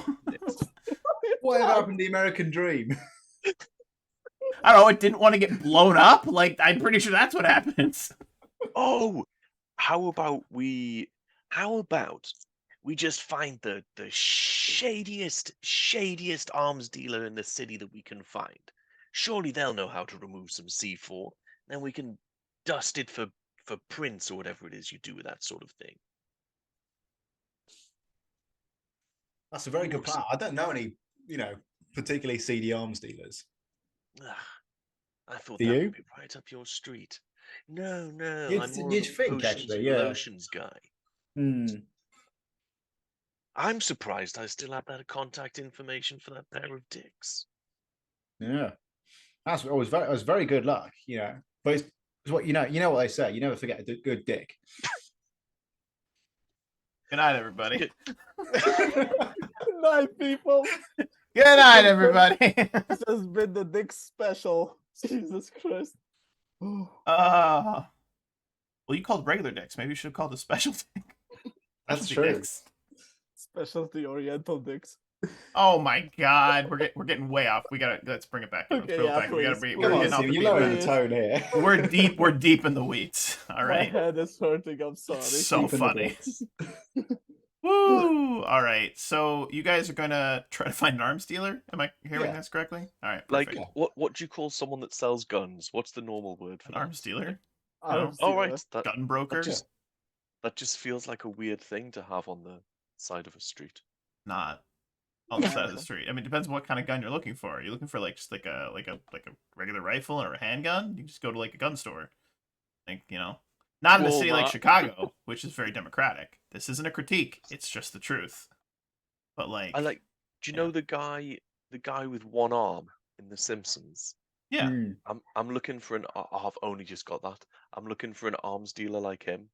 Whatever happened to the American dream? I don't know, it didn't want to get blown up? Like, I'm pretty sure that's what happens. Oh, how about we just find the shadiest arms dealer in the city that we can find. Surely they'll know how to remove some C4. Then we can dust it for prints or whatever it is you do with that sort of thing. That's a very good plan. I don't know any, particularly seedy arms dealers. I thought Do that you? would be right up your street. No, You'd- I'm more you'd of a think, potions actually, and yeah. lotions guy. I'm surprised I still have that contact information for that pair of dicks. Yeah. That's always very, it was very good luck, But it's what you know what they say, you never forget a good dick. Good night, everybody. Good night, people. Good night, everybody. This has been the Dick Special. Jesus Christ. Well, you called regular dicks. Maybe you should have called a special dick. That's Specialty true. dicks. Specialty Oriental Dicks. Oh my God, we're getting way off. Let's bring it back. Let's Okay, bring it yeah, back. We gotta please, be. Come We're on, getting off Steve, the you're beat. lowering please. the tone here. We're deep in the weeds. All My right. head is hurting. I'm sorry. So Deep in the funny. dicks. Woo! All right. So you guys are gonna try to find an arms dealer. Am I hearing Yeah. this correctly? All right. Like, Perfect. what do you call someone that sells guns? What's the normal word for An that? arms dealer, Arms Oh, dealer. right. gun broker. That just feels like a weird thing to have on the side of a street. Not on the side of the street. I mean, it depends on what kind of gun you're looking for. Are you looking for just like a regular rifle or a handgun? You just go to like a gun store. Not in a city like Walmart. Chicago, which is very democratic. This isn't a critique. It's just the truth. But Do you know the guy with one arm in The Simpsons? Yeah. I'm looking for I've only just got that. I'm looking for an arms dealer like him.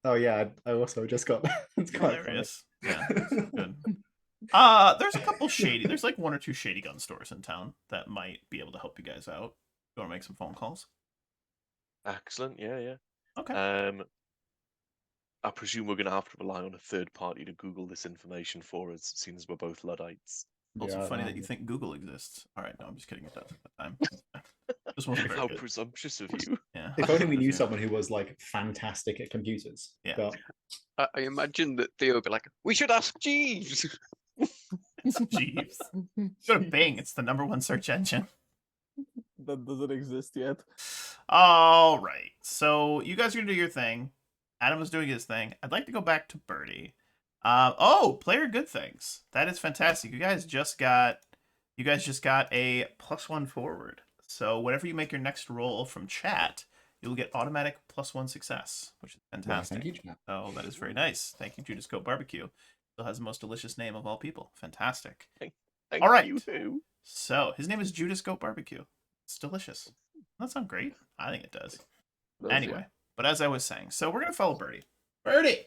Oh yeah, I also just got that. It's quite funny. Hilarious. Yeah, that's good. There's a couple there's like one or two shady gun stores in town that might be able to help you guys out. You want to make some phone calls? Excellent. Yeah. Okay. I presume we're going to have to rely on a third party to Google this information for us, seeing as we're both Luddites. Also Yeah, funny I that you know. think Google exists. All right, no, I'm just kidding. It does at the time. This wasn't very How good. presumptuous of you. Yeah. If only we knew Yeah. someone who was like fantastic at computers. Yeah. But I imagine that Theo would be like, we should ask Jeeves. Jeeves. Go to Bing. It's the #1 search engine. That doesn't exist yet. All right. So you guys are gonna do your thing. Adam was doing his thing. I'd like to go back to Birdie. Player good things. That is fantastic. You guys just got a +1 forward. So whenever you make your next roll from chat, you'll get automatic +1 success, which is fantastic. thank you, Jack. Oh, that is very nice. Thank you, Judas Goat Barbecue. Still has the most delicious name of all people. Fantastic. Thank All right. you. Who? So his name is Judas Goat Barbecue. It's delicious. That sounds great. I think it does. Anyway, but as I was saying, so we're gonna follow Birdie. Birdie,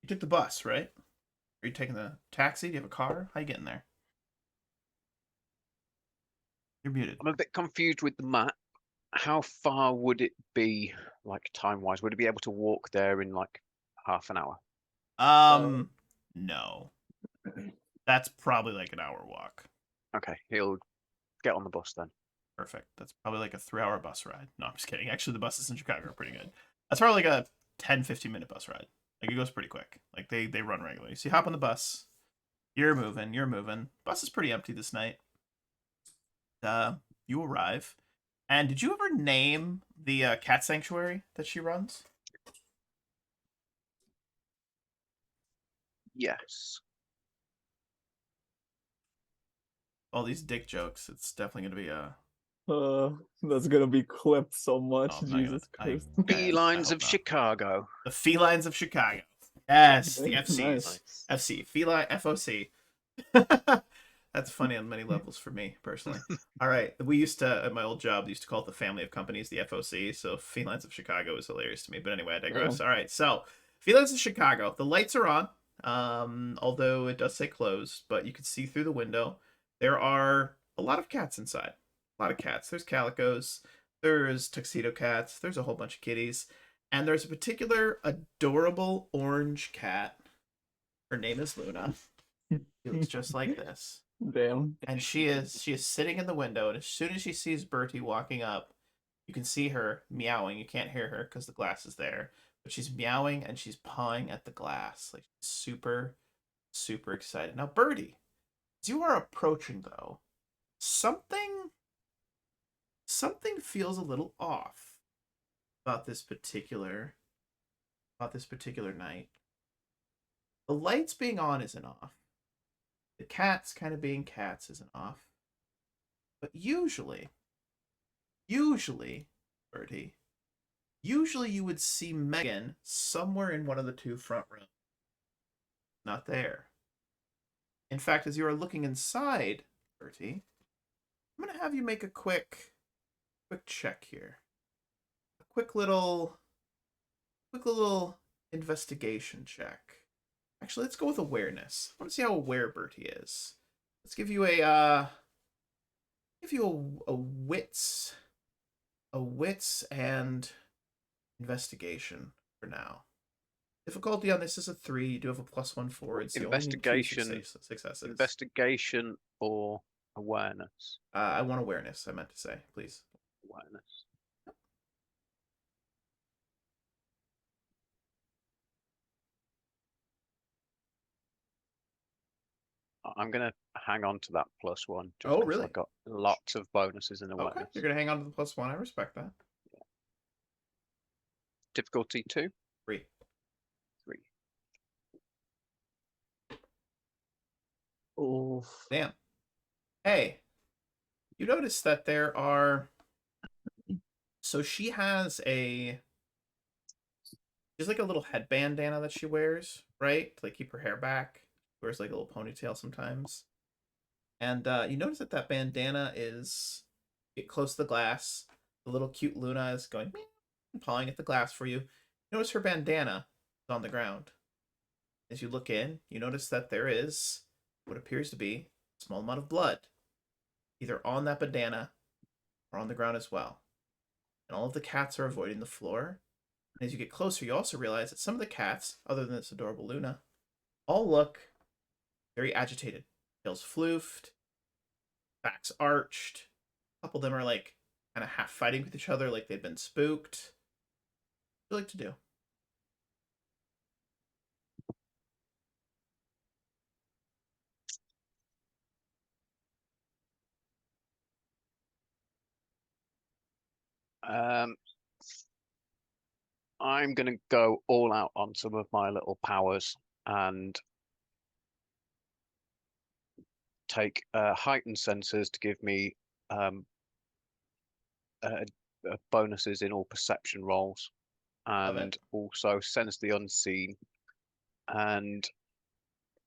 you took the bus, right? Are you taking the taxi? Do you have a car? How you getting there? You're muted. I'm a bit confused with the map. How far would it be, like time-wise? Would it be able to walk there in like half an hour? No. That's probably like an hour walk. Okay, he'll get on the bus then. Perfect. That's probably like a 3-hour bus ride. No, I'm just kidding. Actually, the buses in Chicago are pretty good. That's probably like a 10-15 minute bus ride. Like it goes pretty quick. Like they run regularly. So you hop on the bus. You're moving. Bus is pretty empty this night. You arrive. And did you ever name the cat sanctuary that she runs? Yes. All these dick jokes. It's definitely gonna be a. That's gonna be clipped so much. Oh, I'm not gonna- Jesus I- Christ. Felines hope of not. Chicago. The Felines of Chicago. Yes, the Okay, FCs. nice. FC. Feline FOC. That's funny on many levels for me personally. All right, we used to at my old job used to call it the family of companies, the FOC. So Felines of Chicago is hilarious to me. But anyway, I digress. All right, so Felines of Chicago. The lights are on, although it does say closed, but you can see through the window. There are a lot of cats inside. A lot of cats. There's calicos. There's tuxedo cats. There's a whole bunch of kitties, and there's a particular adorable orange cat. Her name is Luna. She looks just like this. Damn. And she is sitting in the window, and as soon as she sees Bertie walking up, you can see her meowing. You can't hear her because the glass is there, but she's meowing and she's pawing at the glass, like super, super excited. Now, Bertie, as you are approaching though, something feels a little off about this particular night. The lights being on isn't off. The cats kind of being cats isn't off. But usually, Bertie, usually you would see Megan somewhere in one of the two front rooms. Not there. In fact, as you are looking inside, Bertie, I'm going to have you make a quick check here. A quick little investigation check. Actually, let's go with awareness. I want to see how aware Bertie is. Let's give you a wits and investigation for now. Difficulty on this is a 3. You do have a +1 forward, so you only need 2 successes. Investigation or awareness? I want awareness, I meant to say, please. Awareness. I'm going to hang on to that +1. Just Oh, 'cause really? I've got lots of bonuses in awareness. Okay, you're going to hang on to the +1. I respect that. Difficulty 2? 3. 3. Oof. Damn. Hey, you notice that there are... So she has she's like a little head bandana that she wears, right? To like keep her hair back. She wears like a little ponytail sometimes. And you notice that bandana is get close to the glass. The little cute Luna is going meow and pawing at the glass for you. Notice her bandana is on the ground. As you look in, you notice that there is what appears to be a small amount of blood, either on that bandana or on the ground as well. And all of the cats are avoiding the floor. And as you get closer, you also realize that some of the cats, other than this adorable Luna, all look very agitated. Tails floofed, backs arched. A couple of them are like kind of half fighting with each other like they've been spooked. What do you like to do? I'm going to go all out on some of my little powers and take heightened senses to give me bonuses in all perception rolls, Love and it. also sense the unseen. And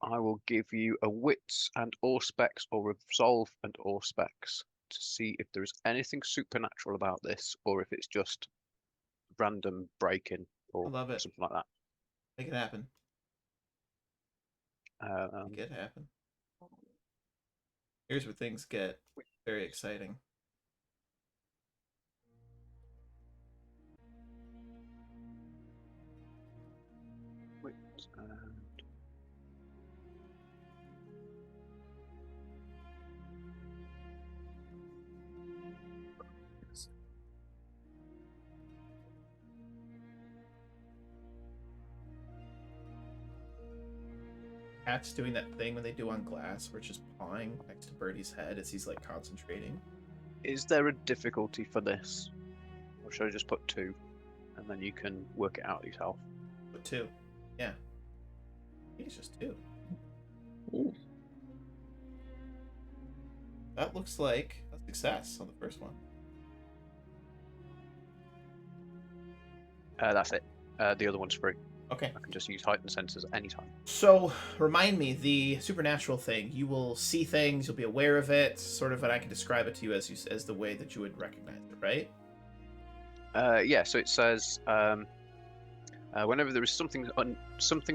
I will give you a wits and auspex or resolve and auspex to see if there is anything supernatural about this or if it's just random break-in or I love it. something like that. Make it happen. Make it happen. Here's where things get very exciting. Cat's doing that thing when they do on glass, where it's just pawing next to Birdie's head as he's like concentrating. Is there a difficulty for this? Or should I just put 2? And then you can work it out yourself. But 2. Yeah. I think it's just 2. Ooh. That looks like a success on the first one. That's it. The other one's free. Okay. I can just use heightened senses at any time. So, remind me, the supernatural thing, you will see things, you'll be aware of it, sort of, and I can describe it to you as the way that you would recognize it, right? Yeah, so it says, whenever there is something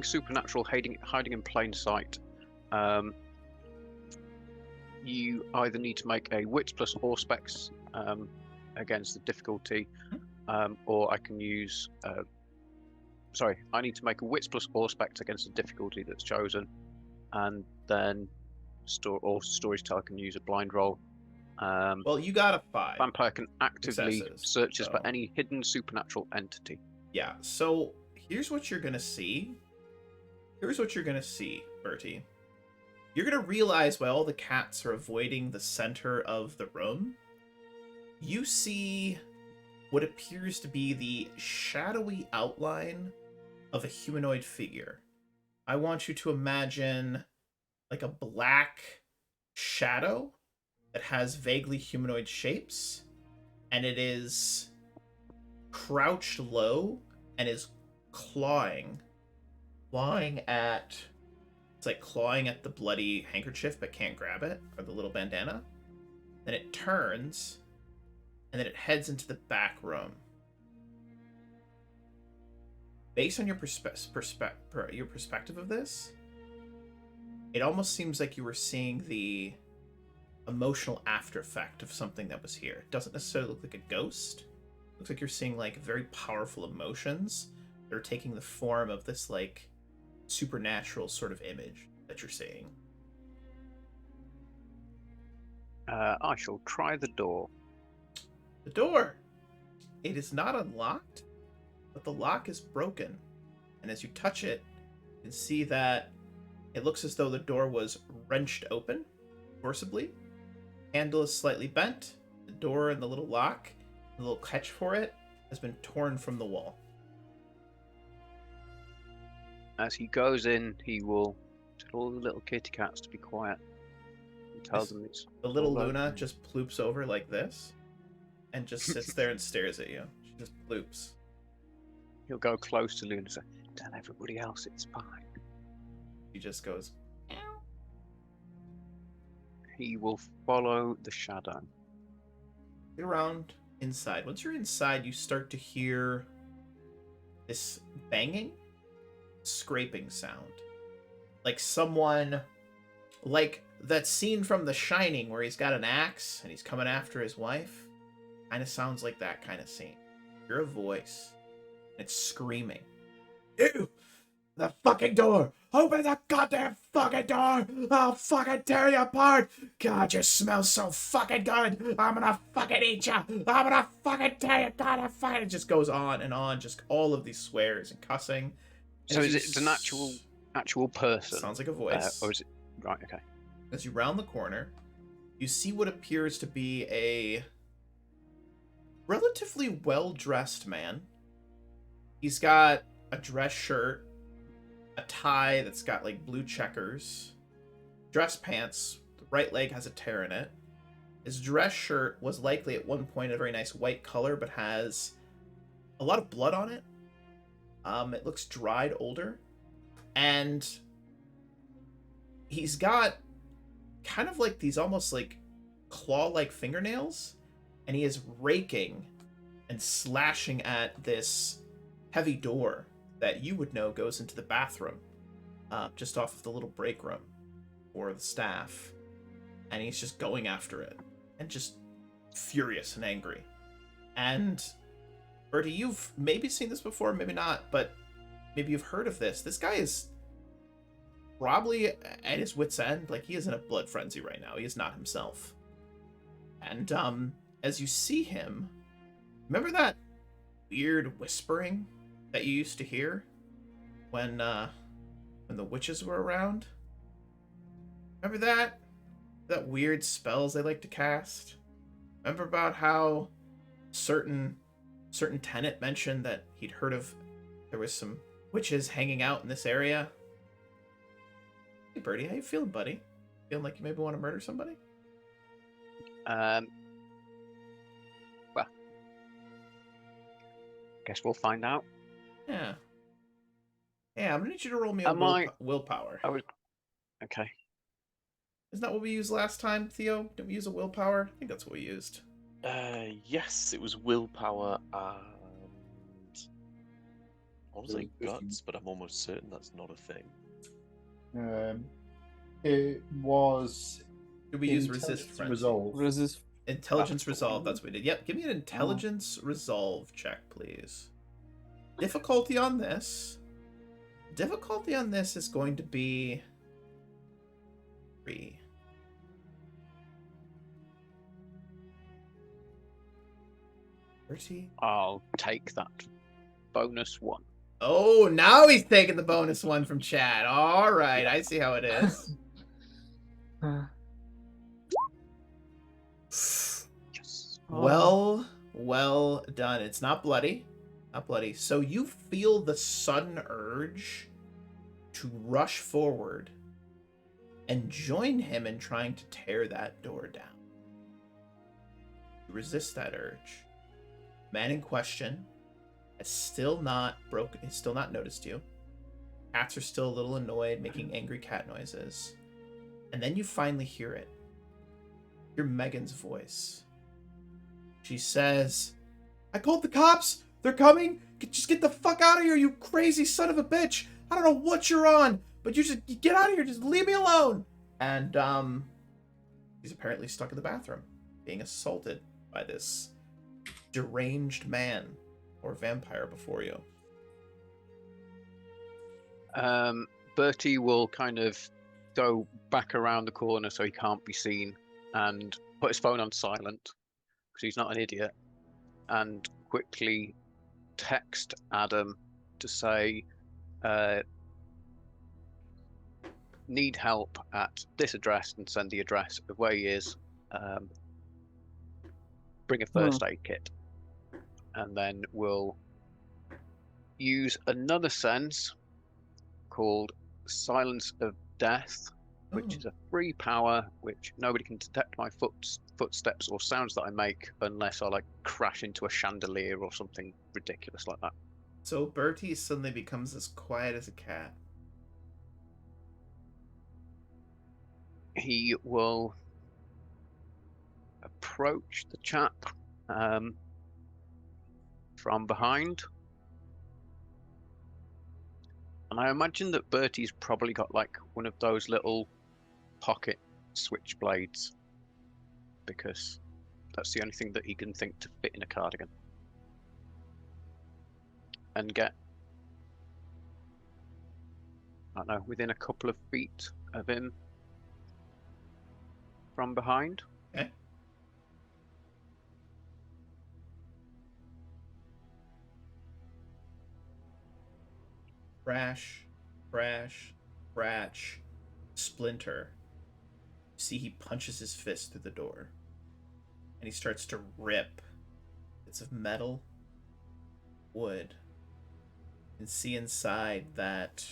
supernatural hiding in plain sight, you either need to make a wits plus auspex against the difficulty, or I can use... I need to make a wits plus auspex against the difficulty that's chosen, and then storyteller can use a blind roll. Well, you got a 5. Vampire can actively successes, searches for so- any hidden supernatural entity. Yeah, so here's what you're gonna see. Here's what you're gonna see, Bertie. You're gonna realize while all the cats are avoiding the center of the room, you see what appears to be the shadowy outline of a humanoid figure. I want you to imagine like a black shadow that has vaguely humanoid shapes, and it is crouched low and is clawing at... It's like clawing at the bloody handkerchief but can't grab it, or the little bandana. Then it turns, and then it heads into the back room. Based on your perspective of this, it almost seems like you were seeing the emotional after effect of something that was here. It doesn't necessarily look like a ghost. It looks like you're seeing like very powerful emotions that are taking the form of this like supernatural sort of image that you're seeing. I shall try the door. The door! It is not unlocked, but the lock is broken. And as you touch it, you can see that it looks as though the door was wrenched open, forcibly. Handle is slightly bent. The door and the little lock, the little catch for it, has been torn from the wall. As he goes in, he will tell all the little kitty cats to be quiet. And tell them it's The little all Luna okay. just ploops over like this and just sits there and stares at you. She just ploops. He'll go close to Luna and say, "Tell everybody else it's fine." She just goes, He will follow the shadow. get around inside. Once you're inside, you start to hear this banging, scraping sound. Like someone, like that scene from The Shining where he's got an axe and he's coming after his wife. Kind of sounds like that kind of scene. You're a voice. And it's screaming. You! The fucking door! Open the goddamn fucking door! I'll fucking tear you apart! God, you smell so fucking good! I'm gonna fucking eat you! I'm gonna fucking tear you! God, I fucking... It just goes on and on, just all of these swears and cussing. And So as is you it an actual person? Sounds like a voice. Or is it right? Okay. As you round the corner, you see what appears to be a relatively well-dressed man. He's got a dress shirt, a tie that's got like blue checkers, dress pants, the right leg has a tear in it. His dress shirt was likely at one point a very nice white color, but has a lot of blood on it. It looks dried, older. And he's got kind of like these almost like claw-like fingernails, and he is raking and slashing at this heavy door that you would know goes into the bathroom, just off of the little break room for the staff. And he's just going after it and just furious and angry. And Bertie, you've maybe seen this before, maybe not, but maybe you've heard of this. This guy is probably at his wit's end. Like, he is in a blood frenzy right now. He is not himself. And as you see him, remember that weird whispering that you used to hear when the witches were around? Remember that? That weird spells they like to cast? Remember about how certain tenant mentioned that he'd heard of there was some witches hanging out in this area? Hey, Birdie, how you feeling, buddy? Feeling like you maybe want to murder somebody? Well, guess we'll find out. Yeah. Yeah, I'm gonna need you to roll me a Am I- willpower. I was okay. Isn't that what we used last time, Theo? Didn't we use a willpower? I think that's what we used. Yes, it was willpower and I want to say Fifty- guts, but I'm almost certain that's not a thing. It was Did we use intelligence resist frenzy? resolve. Resist. Intelligence That's the resolve, one. that's what we did. Yep, give me an intelligence resolve check, please. Difficulty on this is going to be 3. I'll take that bonus 1. Oh, now he's taking the bonus 1 from Chad. All right, I see how it is. Yes. Well done. It's not bloody. Not bloody. So you feel the sudden urge to rush forward and join him in trying to tear that door down. You resist that urge. Man in question has still not noticed you. Cats are still a little annoyed, making angry cat noises. And then you finally hear it. Hear Megan's voice. She says, "I called the cops. They're coming. Just get the fuck out of here, you crazy son of a bitch. I don't know what you're on, but you get out of here. Just leave me alone." And he's apparently stuck in the bathroom, being assaulted by this deranged man or vampire before you. Bertie will kind of go back around the corner so he can't be seen and put his phone on silent because he's not an idiot, and quickly text Adam to say, need help at this address, and send the address of where he is. Bring a first aid kit. And then we'll use another sense called Silence of Death, which is a free power which nobody can detect my footsteps or sounds that I make unless I like crash into a chandelier or something ridiculous like that. So Bertie suddenly becomes as quiet as a cat. He will approach the chap from behind. And I imagine that Bertie's probably got like one of those little pocket switchblades, because that's the only thing that he can think to fit in a cardigan. And get, I don't know, within a couple of feet of him from behind. Okay. Crash, crash, crash, splinter. See, he punches his fist through the door. And he starts to rip bits of metal, wood, and see inside that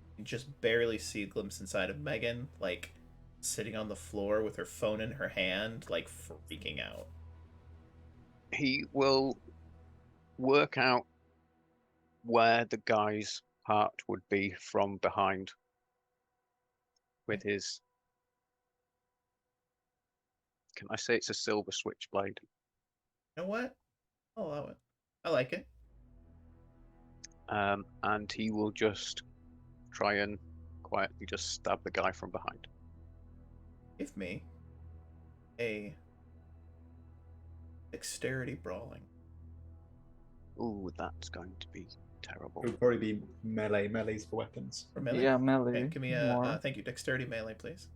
you can just barely see a glimpse inside of Megan, like sitting on the floor with her phone in her hand, like freaking out. He will work out where the guy's heart would be from behind with his, can I say it's a silver switchblade? You know what? I'll allow it. I like it. And he will just try and quietly just stab the guy from behind. Give me a dexterity brawling. Ooh, that's going to be terrible. It would probably be melee. Melees for weapons. For melee? Yeah, Okay, melee. give me more. thank you, dexterity melee, please.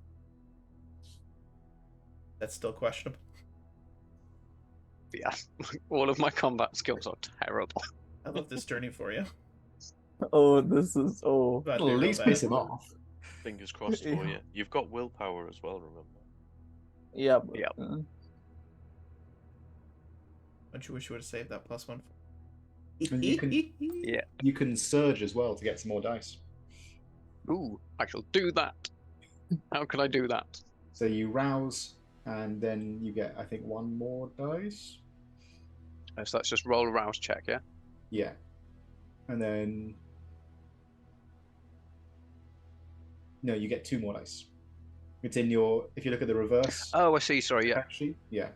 That's still questionable. Yeah, all of my combat skills are terrible. I love this journey for you. Oh, this is oh. About to Well, be at real least bad. piss him off. Fingers crossed for you. You've got willpower as well, remember? Yeah. But, Yep. Don't you wish you would have saved that +1? And you can- Yeah. You can surge as well to get some more dice. Ooh, I shall do that. How can I do that? So you rouse, and then you get, I think, 1 more dice. So that's just roll a rouse check, yeah? Yeah. And then... No, you get 2 more dice. It's in your... If you look at the reverse Oh, I see. Sorry, yeah. fact sheet. Yeah.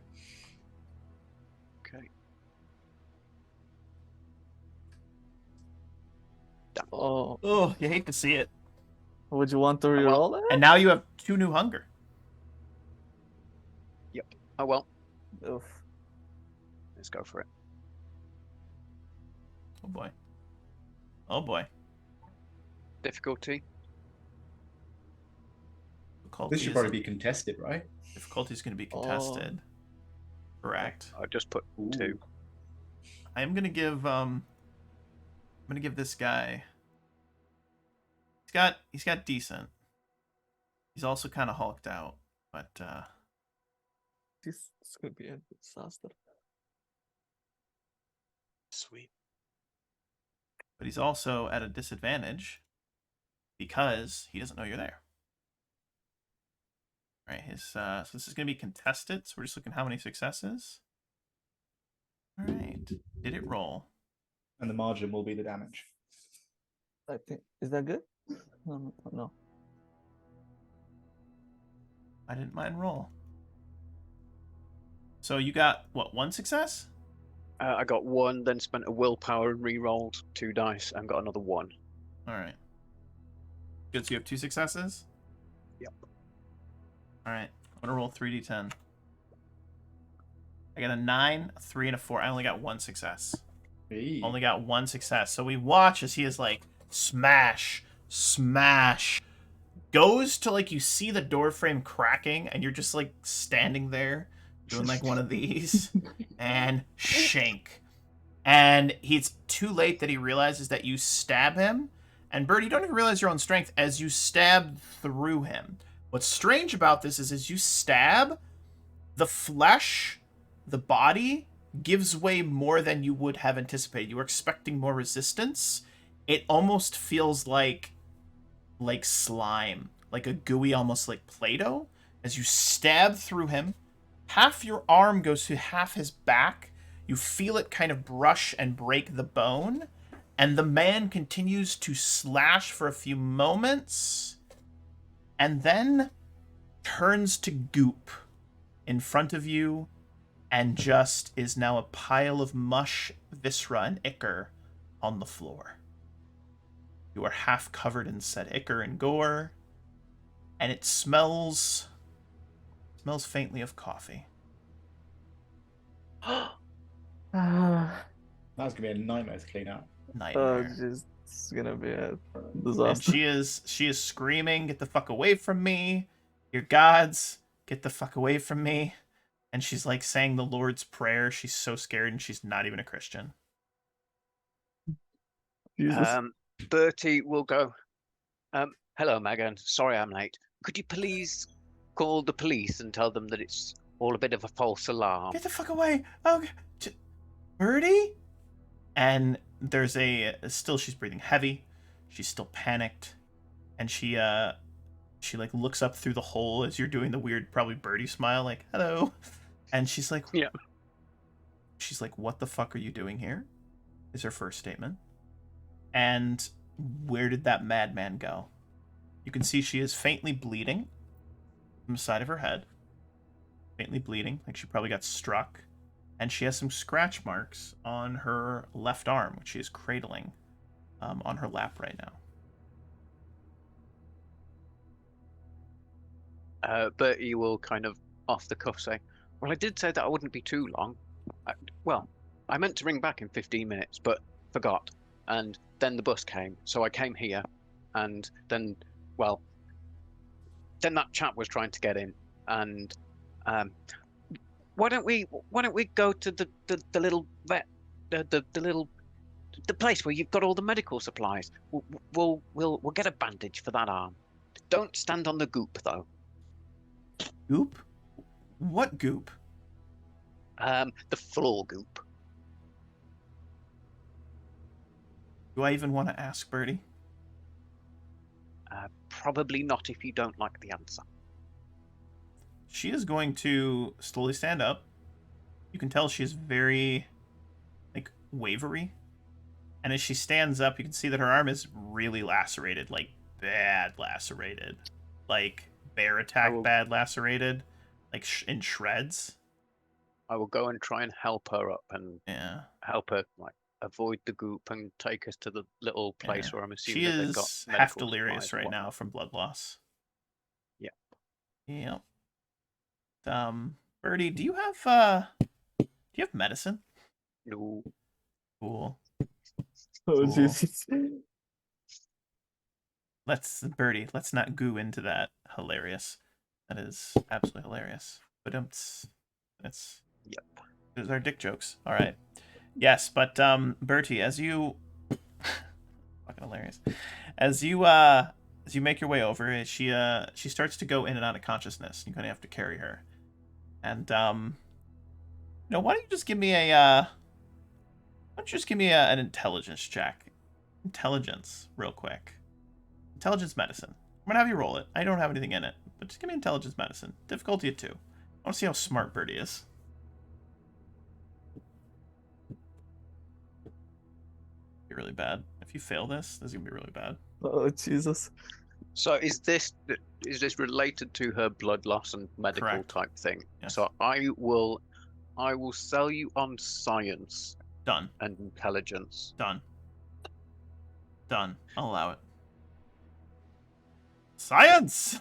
Okay. Oh, Oh, you hate to see it. would you want to well, reroll that? And now you have 2 new hunger. Oh well, Oof. let's go for it. Oh boy. Oh boy. Difficulty. Difficulty This should is- probably be contested, right? Difficulty is going to be contested. Correct. I just put Ooh. 2. I am gonna give this guy. He's got decent. He's also kind of hulked out, but This is gonna be a disaster. Sweet. he's also at a disadvantage because he doesn't know you're there. Right, his so this is gonna be contested, so we're just looking how many successes. Alright. Did it roll? And the margin will be the damage. I think is that good? No. I didn't mind roll. So you got what, 1 success? I got 1, then spent a willpower and re-rolled 2 dice and got another 1. Alright. Good, so you have 2 successes? Yep. Alright. I'm gonna roll 3d10. I got a 9, a 3, and a 4. I only got 1 success. Eee. Only got 1 success. So we watch as he is like, smash, smash. Goes to like, you see the door frame cracking, and you're just like standing there doing like one of these, and shank. And it's too late that he realizes that you stab him. And Bird, you don't even realize your own strength as you stab through him. What's strange about this is as you stab, the flesh, the body, gives way more than you would have anticipated. You were expecting more resistance. It almost feels like slime, like a gooey, almost like Play-Doh. As you stab through him, half your arm goes to half his back. You feel it kind of brush and break the bone, and the man continues to slash for a few moments, and then turns to goop in front of you, and just is now a pile of mush, viscera, and ichor on the floor. You are half covered in said ichor and gore, and it smells faintly of coffee. That's going to be a nightmare to clean out. Oh, Nightmare. jeez, it's gonna be a And disaster. she is screaming, "Get the fuck away from me! Your gods, get the fuck away from me!" And she's like saying the Lord's Prayer. She's so scared, and she's not even a Christian. Jesus. Bertie will go. Hello, Megan. Sorry I'm late. Could you please call the police and tell them that it's all a bit of a false alarm? Get the fuck away! Oh, Birdie? And there's still she's breathing heavy. She's still panicked, and she like looks up through the hole as you're doing the weird, probably Birdie smile, like hello, and she's like, Yeah. She's like, what the fuck are you doing here? Is her first statement. And where did that madman go? You can see she is faintly bleeding from the side of her head. Faintly bleeding, like she probably got struck. And she has some scratch marks on her left arm, which she is cradling on her lap right now. Bertie will kind of off the cuff say, well, I did say that I wouldn't be too long. I meant to ring back in 15 minutes, but forgot. and then the bus came, so I came here, and then, well, then that chap was trying to get in, and um, why don't we go to the little vet, the little the place where you've got all the medical supplies. We'll get a bandage for that arm. Don't stand on the goop though. Goop? What goop? The floor goop. Do I even want to ask Bertie? Probably not if you don't like the answer. She is going to slowly stand up. You can tell she's very, like, wavery. And as she stands up, you can see that her arm is really lacerated, like, bad lacerated. Like, bear attack bad lacerated, like, in shreds. I will go and try and help her up and help her, like, avoid the goop and take us to the little place where I'm assuming that they've got She is medical half delirious supplies and right now whatnot. from blood loss. Yeah. Yep. Bertie, do you have medicine? No. Cool. Oh, Cool. Jesus. Bertie, let's not goo into that. Hilarious. That is absolutely hilarious. But that's Yep. those are dick jokes. All right. Yes, but Bertie, as you fucking hilarious. As you make your way over, she starts to go in and out of consciousness. You're gonna have to carry her. And why don't you just give me an intelligence check? Intelligence, real quick. Intelligence medicine. I'm gonna have you roll it. I don't have anything in it, but just give me intelligence medicine. Difficulty of 2. I want to see how smart Bertie is. Be really bad. If you fail this is gonna be really bad. Oh, Jesus. So is this related to her blood loss and medical Correct. type thing? Yes. So I will sell you on science Done. and intelligence. Done. I'll allow it. Science!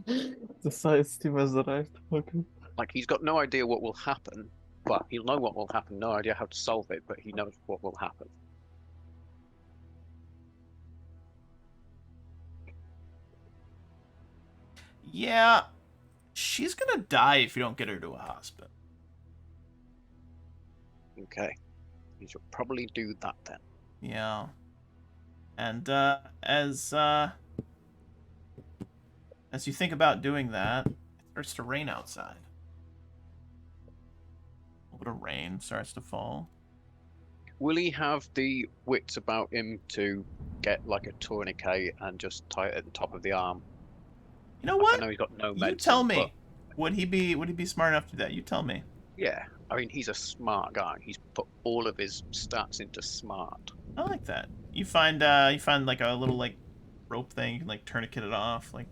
The science team has arrived. Okay. Like, he's got no idea what will happen, but he'll know what will happen. No idea how to solve it, but he knows what will happen. Yeah. She's gonna die if you don't get her to a hospital. Okay. You should probably do that then. Yeah. And as you think about doing that, it starts to rain outside. A little bit of rain starts to fall. Will he have the wits about him to get like a tourniquet and just tie it at the top of the arm? You know Like, what? I know he's got no medicine. You tell me. But Would he be smart enough to do that? You tell me. yeah, I mean, he's a smart guy. He's put all of his stats into smart. I like that. You find like a little like rope thing. You can like tourniquet it off, like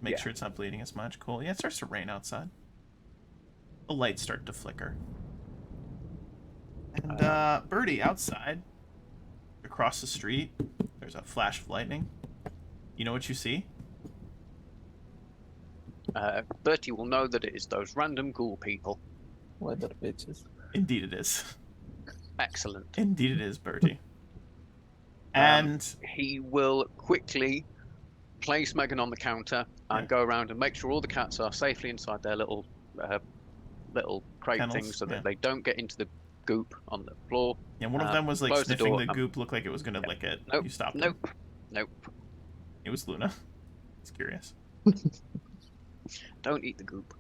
make Yeah. sure it's not bleeding as much. Cool. Yeah, it starts to rain outside. The lights start to flicker. And Bertie, outside, across the street, there's a flash of lightning. You know what you see? Bertie will know that it is those random ghoul people. Weather bitches. Indeed it is. Excellent. Indeed it is, Bertie. And he will quickly place Megan on the counter and go around and make sure all the cats are safely inside their little crate Kennels, things so that yeah. they don't get into the goop on the floor. yeah, one of them was like close the sniffing door, the goop, looked like it was gonna lick it. Nope. You stopped him. Nope. It was Luna. It's curious. Don't eat the goop.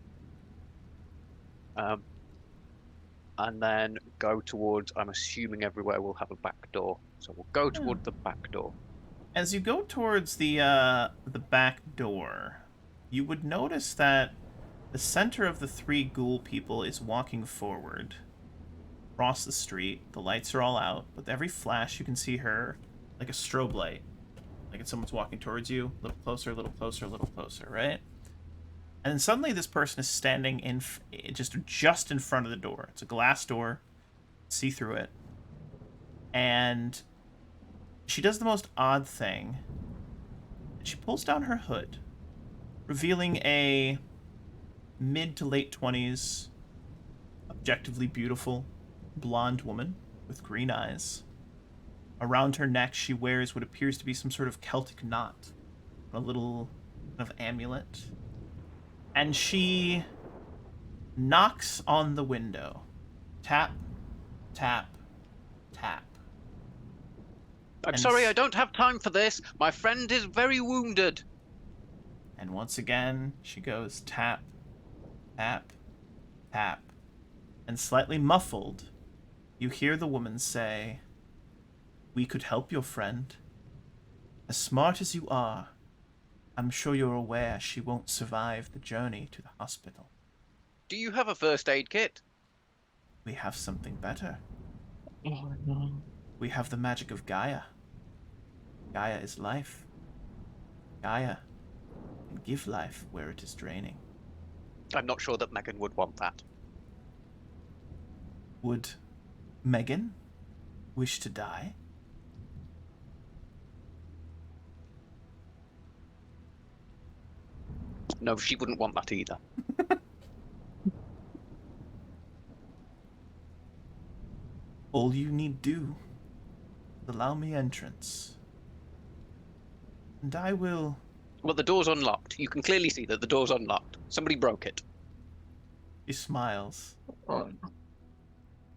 And then go towards, I'm assuming everywhere will have a back door. So we'll go toward the back door. As you go towards the back door, you would notice that the center of the 3 ghoul people is walking forward across the street. The lights are all out. With every flash, you can see her like a strobe light. Like if someone's walking towards you, a little closer, a little closer, a little closer, right? And then suddenly this person is standing in just in front of the door. It's a glass door. See through it. And she does the most odd thing. She pulls down her hood, revealing a mid to late 20s, objectively beautiful, blonde woman with green eyes. Around her neck, she wears what appears to be some sort of Celtic knot, a little kind of amulet. And she knocks on the window. Tap, tap, tap. I'm And sorry, I don't have time for this. My friend is very wounded. And once again, she goes tap, tap, tap. And slightly muffled, you hear the woman say, "We could help your friend. As smart as you are, I'm sure you're aware she won't survive the journey to the hospital. Do you have a first aid kit? We have something better. Oh no. We have the magic of Gaia. Gaia is life. Gaia can give life where it is draining. I'm not sure that Megan would want that. Would Megan wish to die?" No, she wouldn't want that either. All you need do is allow me entrance. And I will... Well, the door's unlocked. You can clearly see that the door's unlocked. Somebody broke it. She smiles. Oh,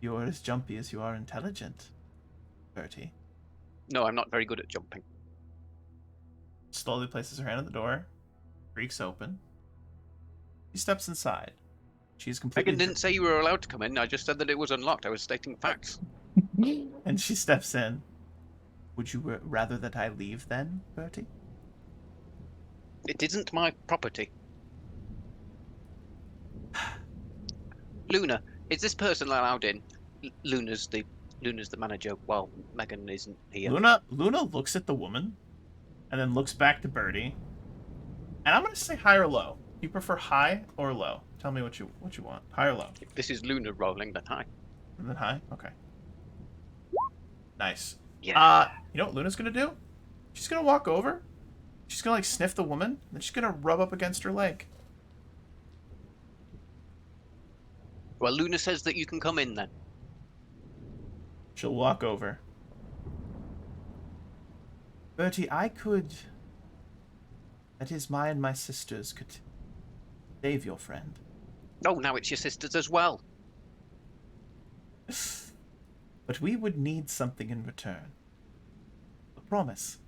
You're as jumpy as you are intelligent, Bertie. No, I'm not very good at jumping. Slowly places her hand on the door, creaks open. She steps inside. She's completely... Megan didn't say you were allowed to come in. I just said that it was unlocked. I was stating facts. And she steps in. Would you rather that I leave then, Bertie? It isn't my property. Luna, is this person allowed in? Luna's the manager. Well, Megan isn't here. Luna looks at the woman, and then looks back to Bertie. And I'm gonna say high or low. You prefer high or low? Tell me what you want. High or low? If this is Luna rolling, then hi. And then high? Okay. Nice. Yeah. You know what Luna's gonna do? She's gonna walk over. She's gonna like sniff the woman, and then she's gonna rub up against her leg. Well, Luna says that you can come in then. She'll walk over. Bertie, I could... That is, my and my sisters could save your friend. Oh, now it's your sisters as well. But we would need something in return. A promise.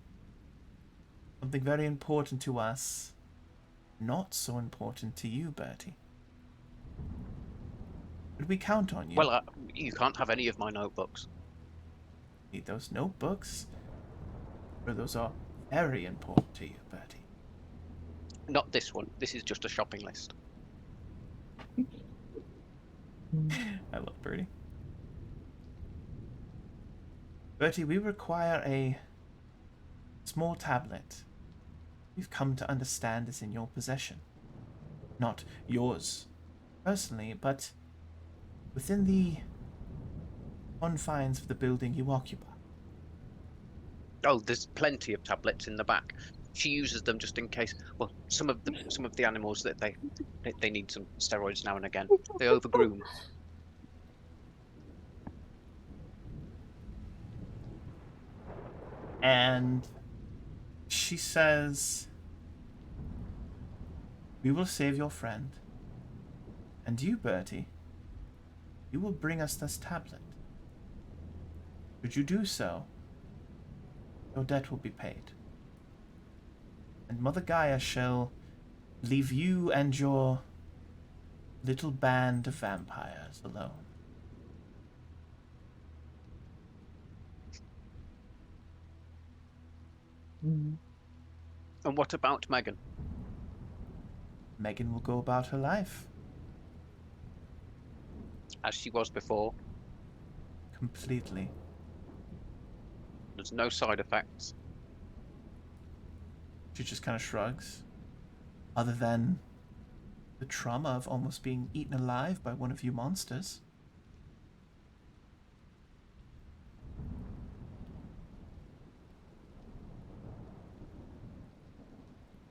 Something very important to us. Not so important to you, Bertie. Could we count on you? Well, you can't have any of my notebooks. Need those notebooks? Or those are very important to you, Bertie. Not this one. This is just a shopping list. I love Bertie. Bertie, we require a small tablet. We've come to understand is in your possession. Not yours, personally, but within the confines of the building you occupy. Oh, there's plenty of tablets in the back. She uses them just in case. Well, some of the animals that they need some steroids now and again. They overgroom. And she says, "We will save your friend. And you, Bertie, you will bring us this tablet. Should you do so, your debt will be paid. And Mother Gaia shall leave you and your little band of vampires alone." And what about Megan? Megan will go about her life As she was before. completely. There's no side effects. She just kind of shrugs. Other than the trauma of almost being eaten alive by one of you monsters.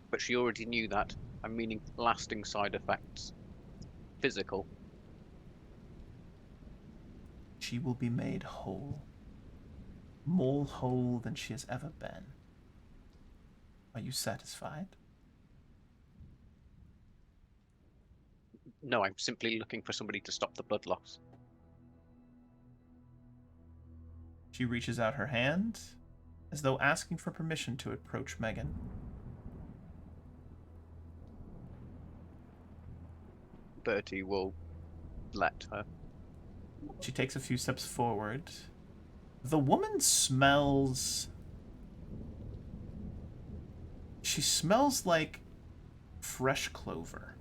But she already knew that. I'm meaning lasting side effects. Physical. She will be made whole. mole hole than she has ever been. Are you satisfied? No, I'm simply looking for somebody to stop the blood loss. She reaches out her hand, as though asking for permission to approach Megan. Bertie will let her. She takes a few steps forward. The woman smells... She smells like fresh clover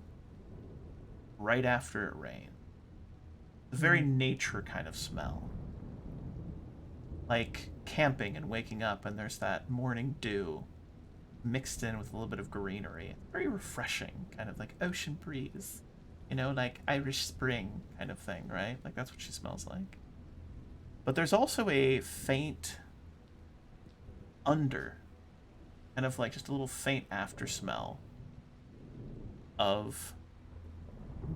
right after it rained. A very nature kind of smell. Like camping and waking up and there's that morning dew mixed in with a little bit of greenery. Very refreshing, kind of like ocean breeze. You know, like Irish spring kind of thing, right? Like that's what she smells like. But there's also a faint kind of like just a little faint after smell of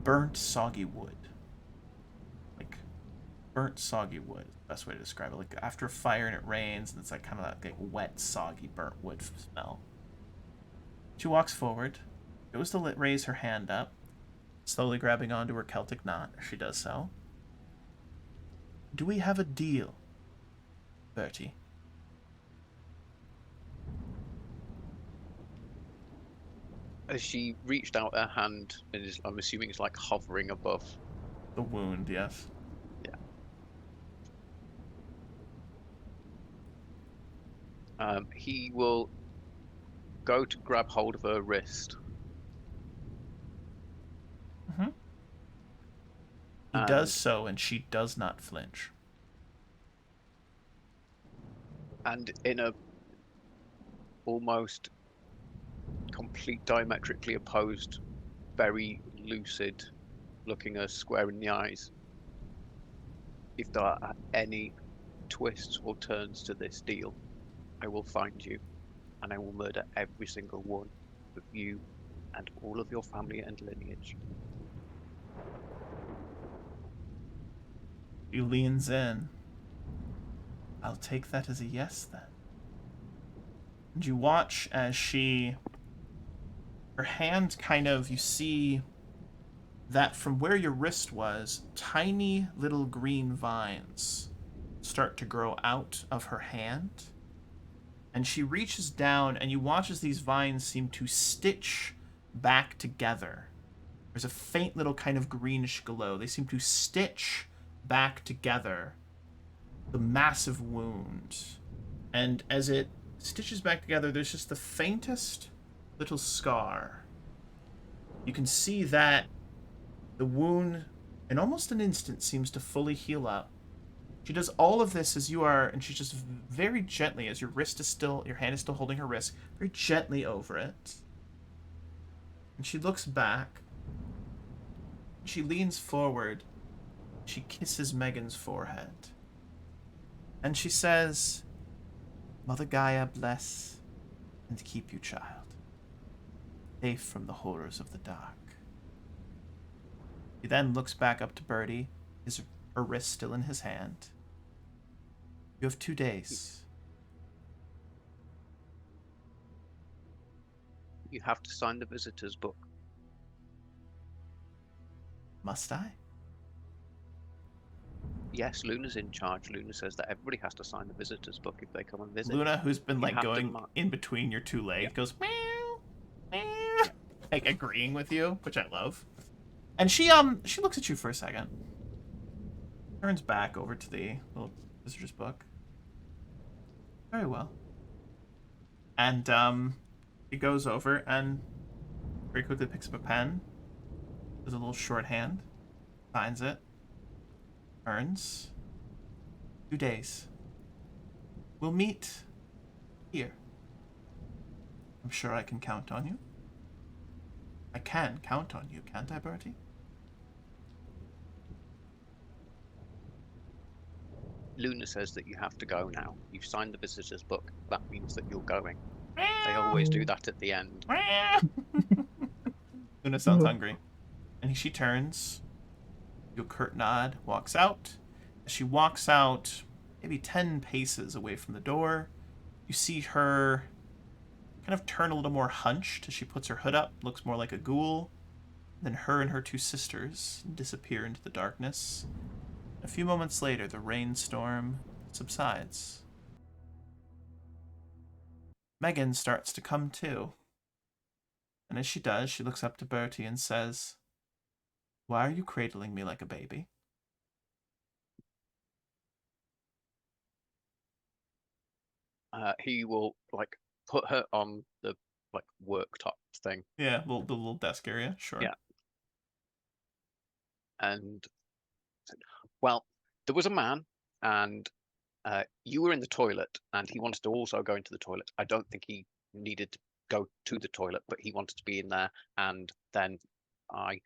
burnt soggy wood. Like burnt soggy wood, best way to describe it. Like after a fire and it rains and it's like kind of that like wet soggy burnt wood smell. She walks forward, goes to raise her hand up, slowly grabbing onto her Celtic knot as she does so. Do we have a deal, Bertie? As she reached out her hand, and is, I'm assuming it's like hovering above. The wound, yes. He will go to grab hold of her wrist. Mm-hmm. He does so, and she does not flinch. And in a almost complete diametrically opposed, very lucid, looking her square in the eyes. If there are any twists or turns to this deal, I will find you, and I will murder every single one of you and all of your family and lineage. He leans in. I'll take that as a yes, then. And you watch as her hand kind of, you see that from where your wrist was, tiny little green vines start to grow out of her hand. And she reaches down, and you watch as these vines seem to stitch back together. There's a faint little kind of greenish glow. They seem to stitch back together the massive wound. And as it stitches back together, there's just the faintest little scar. You can see that the wound, in almost an instant, seems to fully heal up. She does all of this as you are, and she's just very gently, as your hand is still holding her wrist, very gently over it. And she looks back. She leans forward. She kisses Megan's forehead. And she says, Mother Gaia bless and keep you, child, safe from the horrors of the dark. He then looks back up to Bertie, her wrist still in his hand. You have 2 days. You have to sign the visitor's book. Must I? Yes, Luna's in charge. Luna says that everybody has to sign the visitor's book if they come and visit. Luna, who's been You like have to going in between your two legs, goes meow, meow, like agreeing with you, which I love. And she looks at you for a second, turns back over to the little visitor's book. Very well. And he goes over and very quickly picks up a pen, does a little shorthand, signs it, turns. 2 days. We'll meet here. I'm sure I can count on you. I can count on you, can't I, Bertie? Luna says that you have to go now. You've signed the visitor's book. That means that you're going. They always do that at the end. Luna sounds hungry. And she turns, you a curt nod, walks out. As she walks out, maybe 10 paces away from the door. You see her kind of turn a little more hunched as she puts her hood up, looks more like a ghoul. Then her and her two sisters disappear into the darkness. A few moments later, the rainstorm subsides. Megan starts to come to. And as she does, she looks up to Bertie and says, "Why are you cradling me like a baby?" He will like put her on the like worktop thing. Yeah, the little desk area, sure. Yeah. And well, there was a man, and you were in the toilet, and he wanted to also go into the toilet. I don't think he needed to go to the toilet, but he wanted to be in there. And then I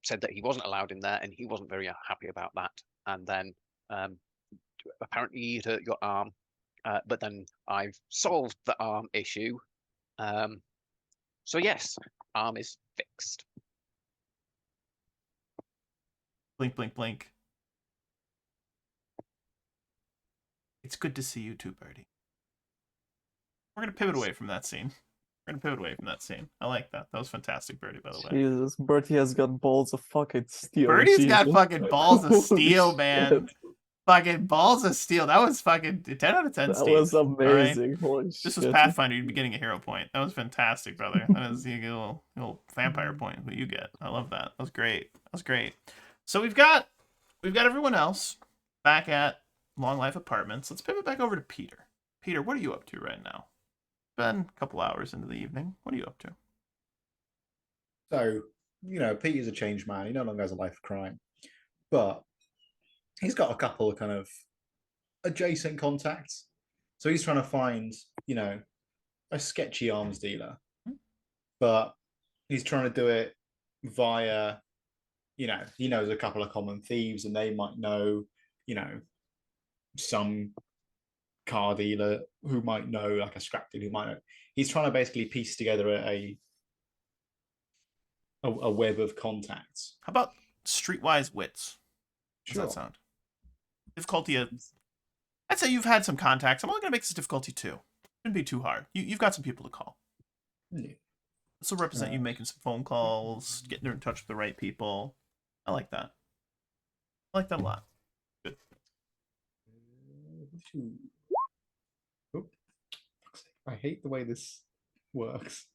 said that he wasn't allowed in there, and he wasn't very happy about that. And then apparently you'd hurt your arm, but then I've solved the arm issue. So yes, arm is fixed. Blink, blink, blink. It's good to see you too, Bertie. We're going to pivot away from that scene. I like that. That was fantastic, Bertie, by the way. Jesus, Bertie has got balls of fucking steel. Bertie's got Jesus. fucking balls of Holy steel, man. shit. Fucking balls of steel. That was fucking 10 out of 10, That Steve. was amazing. Holy This was shit. Pathfinder. You'd be getting a hero point. That was fantastic, brother. That is you get a little vampire point. What you get? I love that. That was great. So we've got everyone else back at Long Life Apartments. Let's pivot back over to Peter. Peter, what are you up to right now? Been a couple hours into the evening. What are you up to? So, Peter's a changed man. He no longer has a life of crime. But he's got a couple of kind of adjacent contacts. So he's trying to find, a sketchy arms dealer. But he's trying to do it via, he knows a couple of common thieves, and they might know, some car dealer who might know, like a scrap dealer who might know. He's trying to basically piece together a web of contacts. How about streetwise wits? How's Sure. that sound? Difficulty of... I'd say you've had some contacts. I'm only going to make this difficulty 2. Shouldn't be too hard. You've got some people to call. Yeah. This will represent you making some phone calls, getting in touch with the right people. I like that. I like that a lot. Good. Oh, I hate the way this works.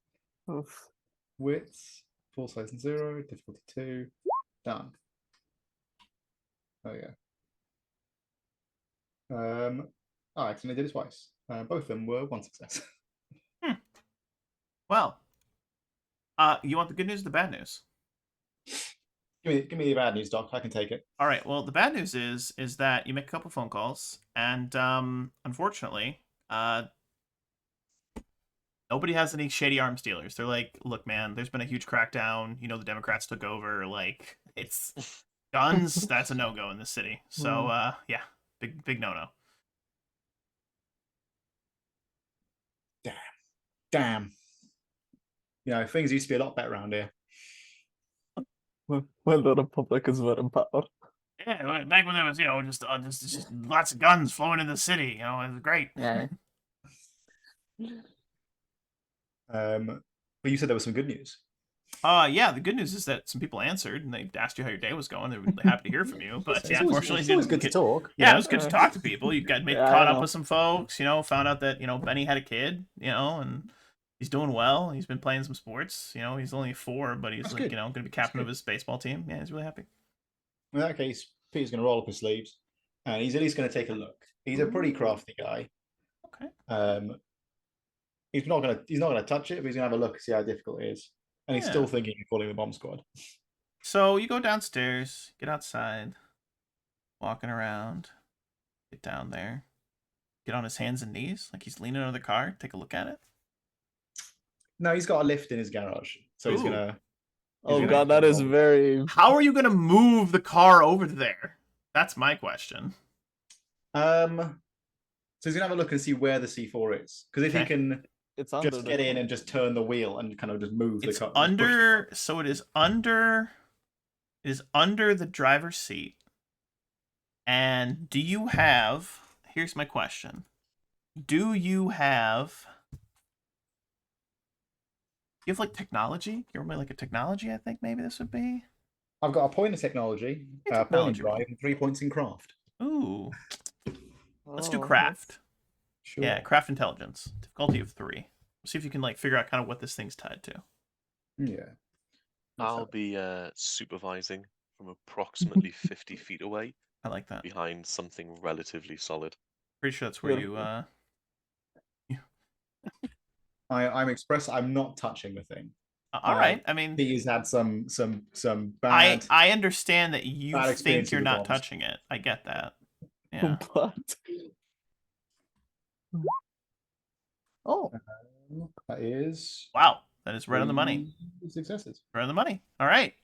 Oof. Wits, full size and 0, difficulty 2, done. Oh yeah. I accidentally did it twice. Both of them were 1 success. Well, you want the good news or the bad news? Give me the bad news, Doc. I can take it. All right. Well, the bad news is that you make a couple phone calls, and unfortunately, nobody has any shady arms dealers. They're like, "Look, man, there's been a huge crackdown. The Democrats took over. Like, it's guns. That's a no-go in this city. So, yeah, big no-no." Damn. Things used to be a lot better around here. When the Republic is very in power. Yeah, back when there was, just lots of guns flowing in the city. It was great. Yeah. But you said there was some good news. Yeah, the good news is that some people answered and they asked you how your day was going. They were really happy to hear from you. But yeah, unfortunately, it's always good to talk. Yeah, it was good to talk to people. You got caught up know. with some folks, found out that, Benny had a kid, and he's doing well. He's been playing some sports. He's only 4, but he's That's like, good. going to be captain of his baseball team. Yeah, he's really happy. In that case, Peter's going to roll up his sleeves, and he's at least going to take a look. He's a pretty crafty guy. Okay. He's not going to touch it, but he's going to have a look and see how difficult it is. And he's still thinking of calling the bomb squad. So you go downstairs, get outside, walking around, get down there, get on his hands and knees, like he's leaning on the car, take a look at it. No, he's got a lift in his garage, so he's Ooh. gonna. Oh god, that is very... How are you going to move the car over there? That's my question. So he's gonna have a look and see where the C4 is, because if he can It's under just the get in and just turn the wheel and kind of just move It's the car. under, so it is under the driver's seat, And do you have... Here's my question. Do you have... You have, like, technology? You're like a technology, I think maybe this would be? I've got a point in technology, Hey, a point in technology roll. drive, and 3 points in craft. Ooh. Let's do Oh, craft. Sure. Yeah, craft intelligence. Difficulty of 3. See if you can, like, figure out kind of what this thing's tied to. Yeah. I'll be supervising from approximately 50 feet away I like that. behind something relatively solid. Pretty sure that's where Yeah. you, I'm not touching the thing. all right. I mean, He's had some bad I understand that you bad think experiences you're with not bombs. touching it. I get that. Yeah. But oh, That is Wow. That is right on the money. 3 successes. Right on the money. All right.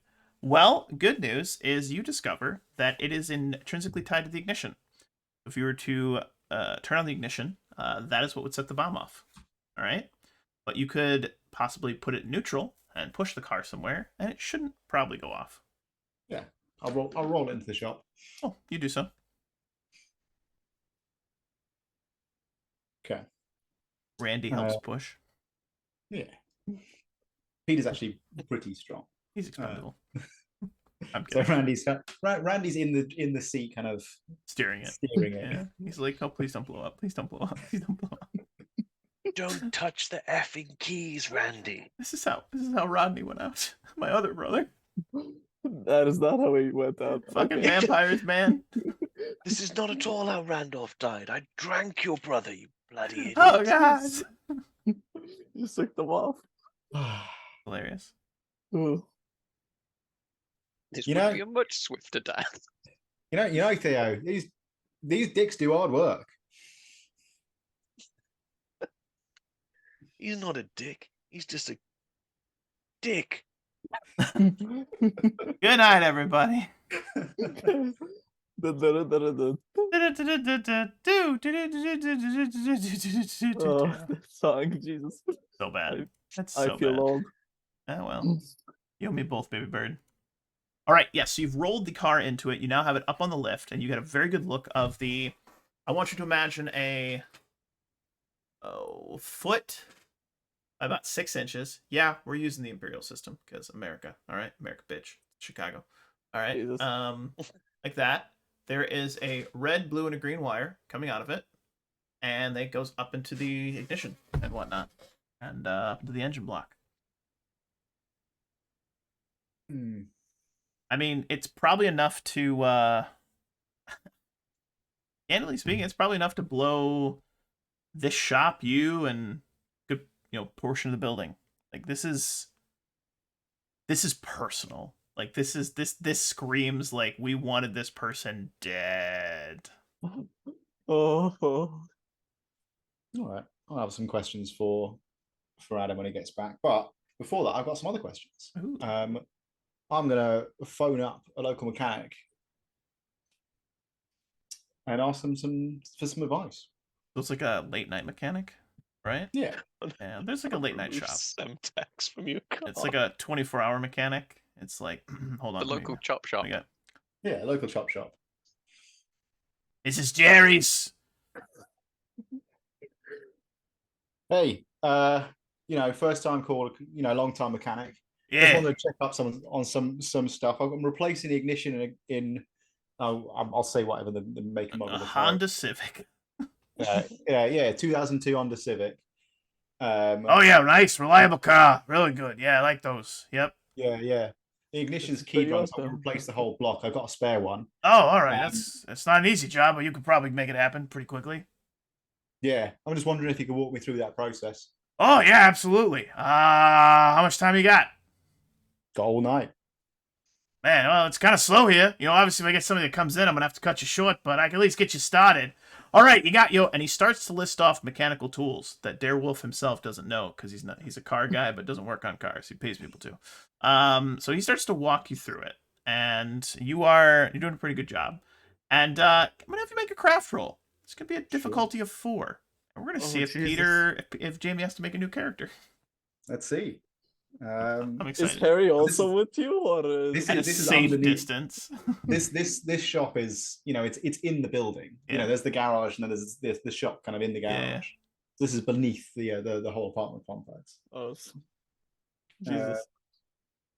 Well, good news is you discover that it is intrinsically tied to the ignition. If you were to turn on the ignition, that is what would set the bomb off. All right. But you could possibly put it neutral and push the car somewhere, and it shouldn't probably go off. Yeah. I'll roll it into the shop. Oh, you do so. Okay. Randy helps push. Yeah. Peter's actually pretty strong. He's expendable. I'm So kidding. Randy's in the seat, kind of Steering it. steering it. Yeah. He's like, oh, please don't blow up. Please don't blow up. Please don't blow up. Don't touch the effing keys, Randy. This is how Rodney went out. My other brother. that is not how he went out. Fucking Okay. vampires, man. This is not at all how Randolph died. I drank your brother, you bloody idiot. Oh god. You sicked them off. Hilarious. Ooh. This You would know- be a much swifter death. You know, Theo, these dicks do hard work. He's not a dick. He's just a dick. Good night, everybody. Oh, that song, Jesus. So bad. That's I so feel bad. old. Oh well. You and me both, baby bird. All right, yes, so you've rolled the car into it. You now have it up on the lift, and you get a very good look of the... I want you to imagine a foot by about 6 inches. Yeah, we're using the imperial system because America. All right, America, bitch. Chicago. All right, Jesus. like that. There is a red, blue, and a green wire coming out of it, and it goes up into the ignition and whatnot, and up into the engine block. Hmm. I mean, it's probably enough to, candidly speaking, it's probably enough to blow this shop, you, and good, portion of the building. Like, this is personal. Like, this screams like we wanted this person dead. Oh. All right. I'll have some questions for Adam when he gets back. But before that, I've got some other questions. Ooh. I'm gonna phone up a local mechanic and ask them for some advice. So it's like a late night mechanic, right? Yeah. Yeah, there's like a late night shop. Semtex from your car. It's like a 24-hour mechanic. It's like, hold on. The local chop shop. We got, Yeah, local chop shop. this is Jerry's. Hey, first time call, long time mechanic. Just Yeah. wanted to check up some stuff. I'm replacing the ignition in I'll say whatever the make and model A of the car. Honda Civic. Yeah, 2002 Honda Civic. Oh yeah, nice, reliable car. Really good. Yeah, I like those. Yep. Yeah. The ignition's It's key pretty on, so I'm awesome. gonna replace the whole block. I've got a spare one. Oh, all right. That's not an easy job, but you could probably make it happen pretty quickly. Yeah, I'm just wondering if you could walk me through that process. Oh yeah, absolutely. How much time you got? Got all night. Man, well, it's kind of slow here. Obviously, if I get somebody that comes in, I'm gonna have to cut you short, but I can at least get you started. All right, you got and he starts to list off mechanical tools that Darewolf himself doesn't know because he's a car guy, but doesn't work on cars. He pays people to. So he starts to walk you through it, and you're doing a pretty good job. And I'm gonna have you make a craft roll. It's gonna be a difficulty of 4. And we're gonna see if Jesus. if Jamie has to make a new character. Let's see. Um, I'm Is excited. Harry is- also with you, or is... At a this is safe underneath- distance. this shop is, you know, it's in the building. You Yeah. know, there's the garage and then there's the shop kind of in the garage. Yeah. This is beneath the whole apartment complex. Oh, Jesus.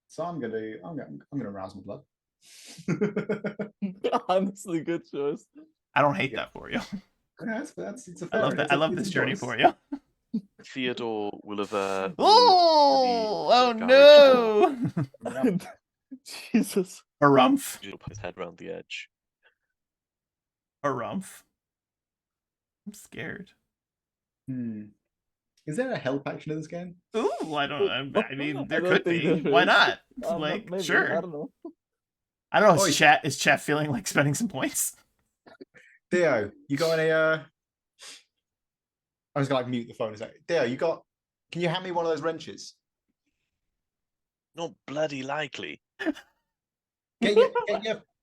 So I'm gonna rouse my blood. Honestly, good choice. I don't hate Yeah. that for you. It's a I love fair- that. it's I a- love it's this a journey choice. for you. Theodore will have moved Oh, to the oh garage no! Jesus. Harumph. door, put his head around the edge. Harumph. I'm scared. Is there a help action in this game? Ooh, I don't. I mean, there don't could think be. there Why is. not? Maybe, I Sure. don't know. I don't know. Oi. Is chat feeling like spending some points? Theo, you got any? I was gonna like mute the phone a sec. Theo, can you hand me one of those wrenches? Not bloody likely. Get your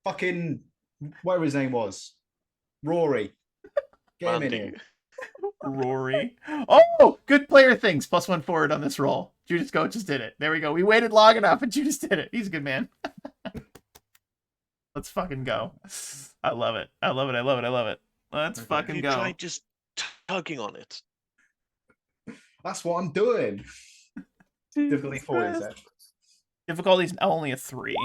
fucking whatever his name was, Rory. Get him in Randy. here. Rory. Oh, good player things. +1 forward on this roll. Judas Goat just did it. There we go. We waited long enough and Judas did it. He's a good man. Let's fucking go. I love it. I love it. I love it. I love it. Let's Okay. fucking You go. tried just tugging on it. That's what I'm doing. Difficulty Jesus 4, you Christ. said. Difficulty's only a 3.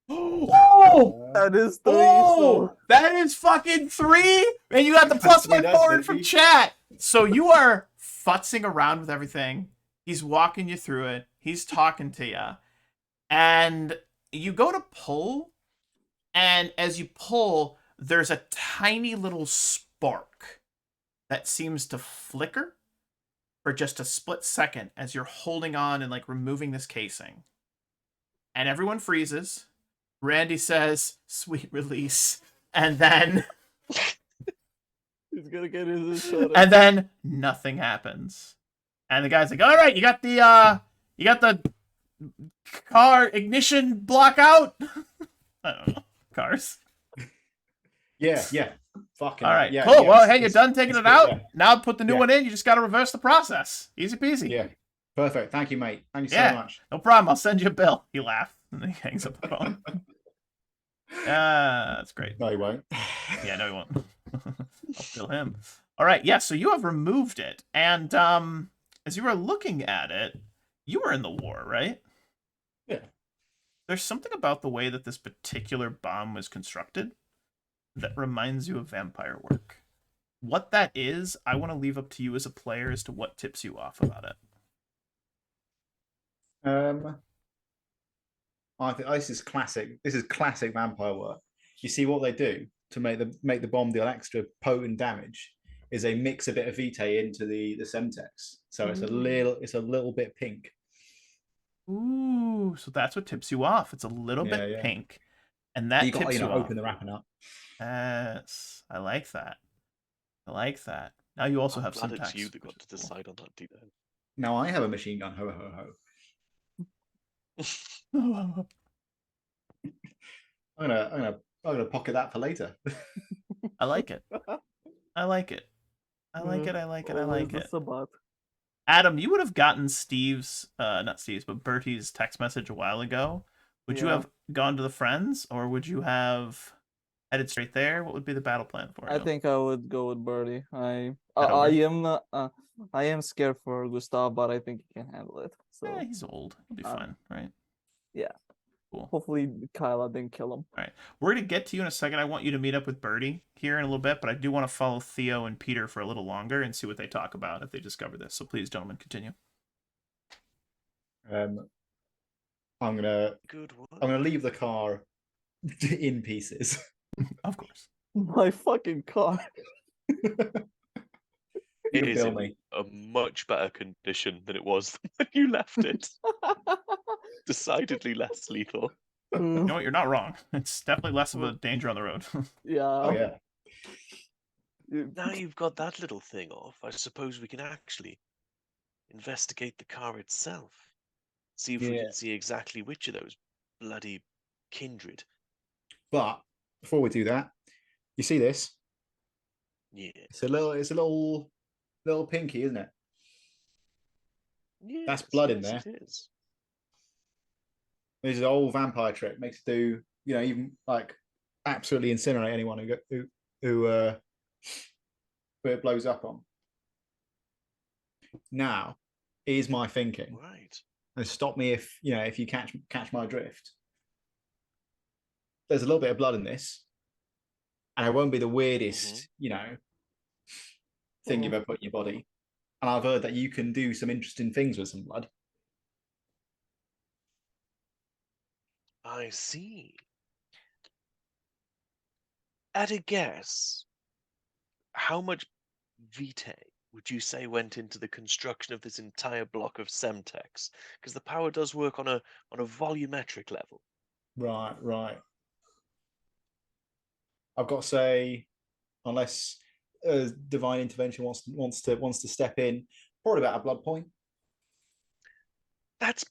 Oh! That is 3. Oh, that is fucking 3, and you got the That's +1 that's forward it, from Pete. chat. So you are futzing around with everything. He's walking you through it. He's talking to you, and you go to pull, and as you pull, there's a tiny little spark that seems to flicker for just a split second as you're holding on and like removing this casing, and everyone freezes. Randy says, "Sweet release," and then He's gonna get his shot. and then nothing happens. And the guy's like, "All right, you got the car ignition block out." I don't know, cars. Yeah. Fucking. All right, yeah, cool. yeah, well, it's- hey, you're it's- done taking it's it good, out. yeah. Now put the new Yeah. one in. You just got to reverse the process. Easy peasy. Yeah. Perfect. Thank you, mate. Thank you Yeah. so much. No problem. I'll send you a bill. He laughs and then he hangs up the phone. That's great. No, you won't. Yeah, no, he won't. I'll kill him. All right, yeah, so you have removed it. And as you were looking at it, you were in the war, right? Yeah. There's something about the way that this particular bomb was constructed that reminds you of vampire work. What that is, I want to leave up to you as a player as to what tips you off about it. I think this is classic. This is classic vampire work. You see what they do to make the bomb deal extra potent damage is they mix a bit of vitae into the Semtex, so it's a little bit pink. Ooh, so that's what tips you off. It's a little Yeah, bit yeah. pink, and that You tips got you off. open the wrapping up. Yes, I like that. I like that. Now you also I'm have glad syntax. it's you that got which to is cool. decide on that detail. Now I have a machine gun. Ho ho ho. I'm gonna pocket that for later. I like it. I like it. I like it. I like it. I like it. Sabat. Adam, you would have gotten Steve's, not Steve's, but Bertie's text message a while ago. Would you Yeah. have gone to the friends, or would you have headed straight there? What would be the battle plan for you? I think I would go with Birdie. Head I am scared for Gustav, but I think he can handle it. So Yeah, he's old. He'll be uh, fine, right? yeah. Cool. Hopefully Kyla didn't kill him. All right. We're going to get to you in a second. I want you to meet up with Birdie here in a little bit, but I do want to follow Theo and Peter for a little longer and see what they talk about if they discover this. So please, gentlemen, continue. I'm gonna Good one. I'm gonna leave the car in pieces. Of course. My fucking car. You It can is bill in me. a much better condition than it was when you left it. Decidedly less lethal. You know what? You're not wrong. It's definitely less of a danger on the road. Yeah. Oh yeah. Now you've got that little thing off, I suppose we can actually investigate the car itself. See if we Yeah. can see exactly which of those bloody kindred. But before we do that, you see this? Yeah. It's a little pinky, isn't it? That's Yes, blood in yes, there. it is. There's an old vampire trick, makes it do, even like absolutely incinerate anyone who it blows up on. Now, is my thinking, Right. and stop me if you catch my drift. There's a little bit of blood in this, and it won't be the weirdest, thing you've ever put in your body. And I've heard that you can do some interesting things with some blood. I see. At a guess, how much vitae would you say went into the construction of this entire block of Semtex? Because the power does work on a volumetric level. Right. I've got to say, unless divine intervention wants to step in, probably about a blood point. That's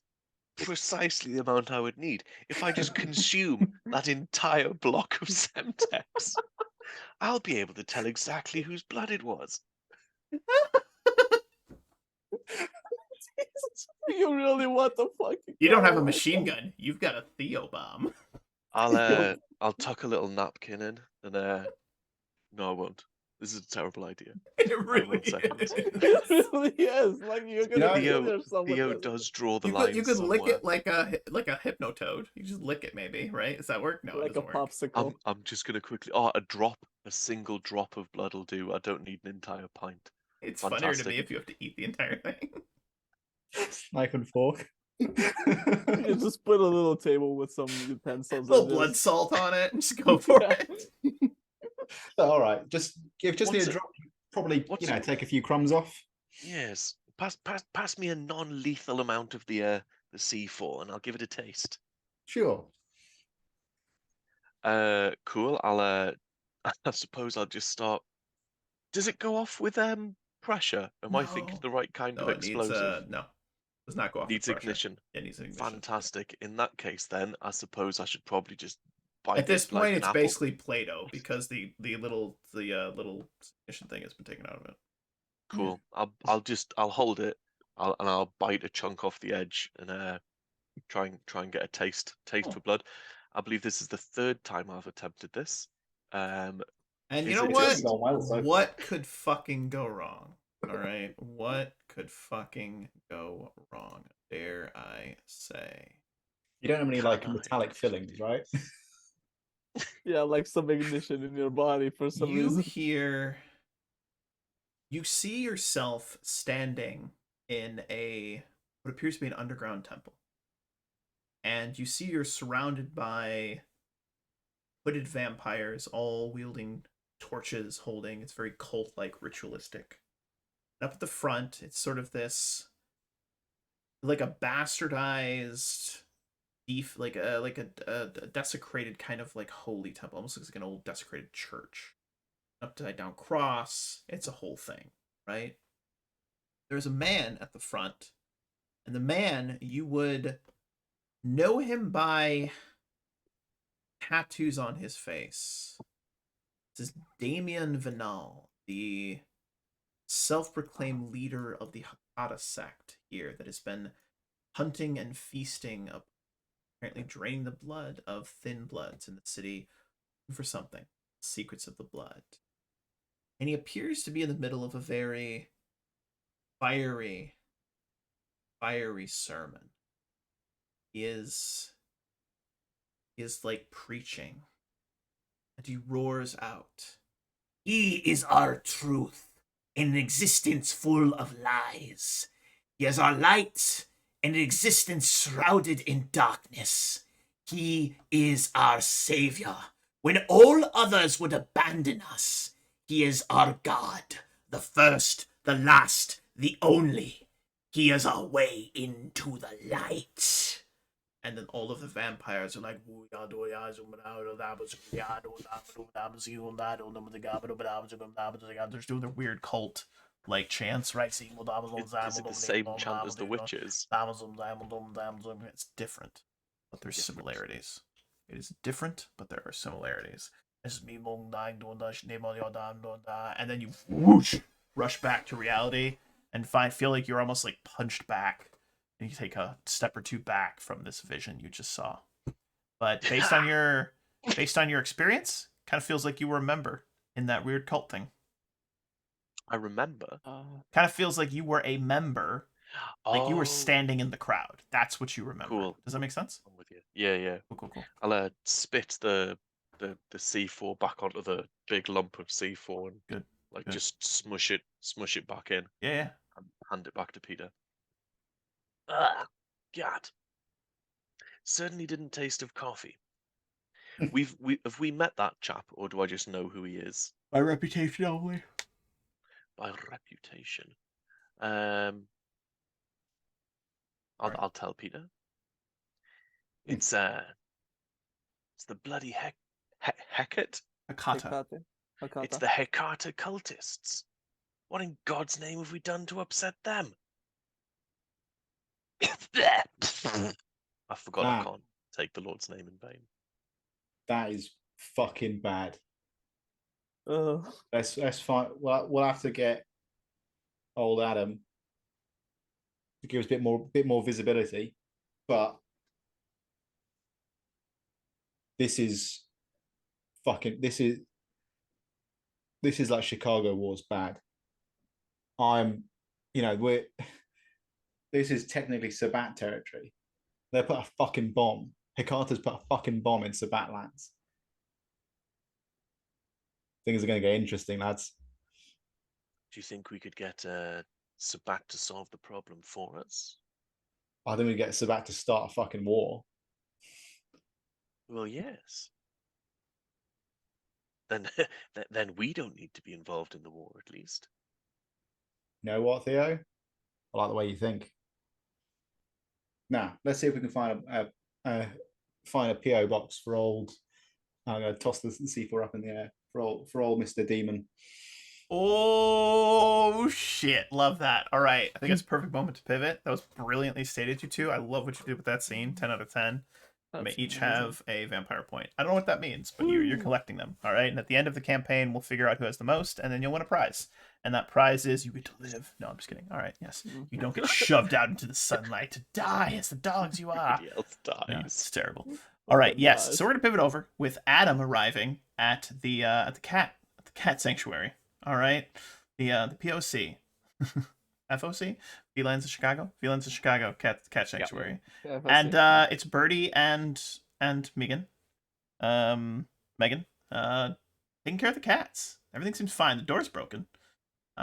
precisely the amount I would need. If I just consume that entire block of Semtex, I'll be able to tell exactly whose blood it was. You really want the fucking? You don't have a machine gun. You've got a Theo bomb. I'll tuck a little napkin in and no, I won't. This is a terrible idea. It Hang on really one second. is. It really is. Like you're gonna know, kill yourself with Theo this. does draw the You lines could lick somewhere. it like a hypnotoad. You just lick it, maybe, right? Does that work? No, it Like a doesn't work. popsicle. I'm just gonna quickly. A single drop of blood will do. I don't need an entire pint. It's funnier to me Fantastic. if you have to eat the entire thing. Knife and fork. You just put a little table with some utensils. A little and blood just- salt on it and just go for Yeah. it. All right, just need What's a it- drop. Probably, what's it- take a few crumbs off. Yes. Pass me a non-lethal amount of the C4, and I'll give it a taste. Sure. Cool. I'll I suppose I'll just start. Does it go off with pressure? Am I thinking No. the right kind No, of it needs explosive? no. Does not go off. Needs with pressure. ignition. It needs ignition. Fantastic. In that case, then I suppose I should probably just bite At this it like point, an it's apple. basically Play-Doh because the little ignition thing has been taken out of it. Cool. I'll hold it. I'll bite a chunk off the edge and try and get a taste Oh. for blood. I believe this is the third time I've attempted this. And Is you know it what? just- Gone well so far. What could fucking go wrong? All right, what could fucking go wrong? Dare I say? You don't have any like Can I? metallic fillings, right? Yeah, like some ignition in your body for some You reason. you see yourself standing in what appears to be an underground temple, and you see you're surrounded by hooded vampires, all wielding torches, holding. It's very cult-like, ritualistic. Up at the front, it's sort of this, like a bastardized, like a desecrated kind of like holy temple. Almost looks like an old desecrated church. Upside down cross. It's a whole thing, right? There's a man at the front, and the man, you would know him by tattoos on his face. This is Damien Venal, the self-proclaimed leader of the Hakata sect here that has been hunting and feasting, apparently draining the blood of thin bloods in the city for something. Secrets of the blood. And he appears to be in the middle of a very fiery sermon. He is like preaching, and he roars out, "He is our truth, in an existence full of lies. He is our light, in an existence shrouded in darkness. He is our savior. When all others would abandon us, he is our God, the first, the last, the only. He is our way into the light." And then all of the vampires are like, they're doing their weird cult like chants, right? Is it the same chant as the witches? It's different, but there's similarities. It is different, but there are similarities. And then you whoosh, rush back to reality, and feel like you're almost like punched back, and you take a step or two back from this vision you just saw. But based on your experience, kind of feels like you were a member in that weird cult thing. I remember. Kind of feels like you were a member, like you were Oh, standing in the crowd. That's what you remember. cool. Does that make sense? I'm with you. Yeah, yeah. Cool. I'll spit the C4 back onto the big lump of C4 and Good. just smush it back in. Yeah. And hand it back to Peter. Ah, God. Certainly didn't taste of coffee. Have we met that chap, or do I just know who he is? By reputation only. By reputation. I'll tell Peter. It's the bloody Hecate. Hakata. It's the Hecate cultists. What in God's name have we done to upset them? I forgot I can't take the Lord's name in vain. That is fucking bad. Uh, Let's find. We'll have to get old Adam to give us a bit more visibility, but this is like Chicago Wars bad. This is technically Sabat territory. They put a fucking bomb. Hecate's put a fucking bomb in Sabat lands. Things are going to get interesting, lads. Do you think we could get Sabat to solve the problem for us? I think we get Sabat to start a fucking war. Well, yes. Then we don't need to be involved in the war, at least. You know what, Theo? I like the way you think. Now, let's see if we can find a PO box for old. I'm going to toss the C4 up in the air for old Mr. Demon. Oh shit! Love that. All right, I think it's a perfect moment to pivot. That was brilliantly stated, you two. I love what you did with that scene. 10 out of 10. You may each have a vampire point. I don't know what that means, but you're collecting them. All right, and at the end of the campaign, we'll figure out who has the most, and then you'll win a prize. And that prize is you get to live. No, I'm just kidding. All right, yes, you don't get shoved out into the sunlight to die as the dogs you are. Everybody else dies. No, it's terrible. All right, yes. So we're gonna pivot over with Adam arriving at the cat sanctuary. All right, the POC, FOC, Felines of Chicago, cat sanctuary, and it's Bertie and Megan, taking care of the cats. Everything seems fine. The door's broken.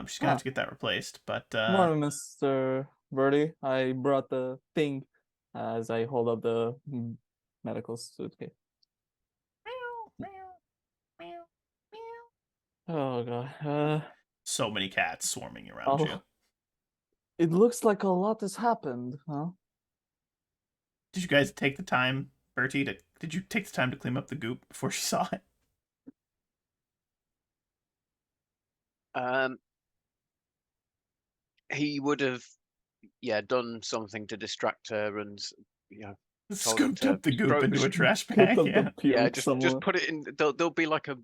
She's gonna have to get that replaced. But morning, Mr. Birdie. I brought the thing as I hold up the medical suitcase. Oh god. So many cats swarming around you. It looks like a lot has happened, huh? Did you guys take the time, Bertie, did you take the time to clean up the goop before she saw it? He would have, done something to distract her and, Scooped up the goop into a trash bag. Just put it in. There'll be like a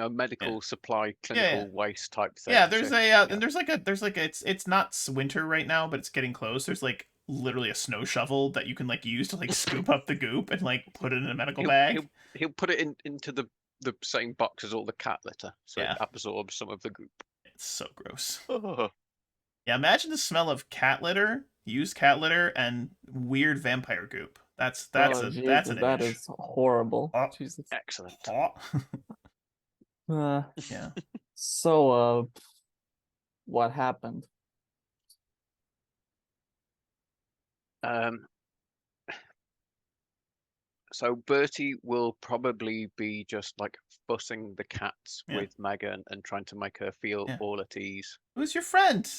medical supply, clinical waste type thing. Yeah, there's it's not winter right now, but it's getting close. There's like literally a snow shovel that you can like use to like scoop up the goop and like put it in a medical bag. He'll put it into the same box as all the cat litter, so it absorbs some of the goop. It's so gross. Oh. Yeah, imagine the smell of cat litter, used cat litter, and weird vampire goop. That's an that image. Is horrible. Jesus. Excellent. Yeah. So, what happened? So Bertie will probably be just like fussing the cats with Megan and trying to make her feel all at ease. Who's your friend?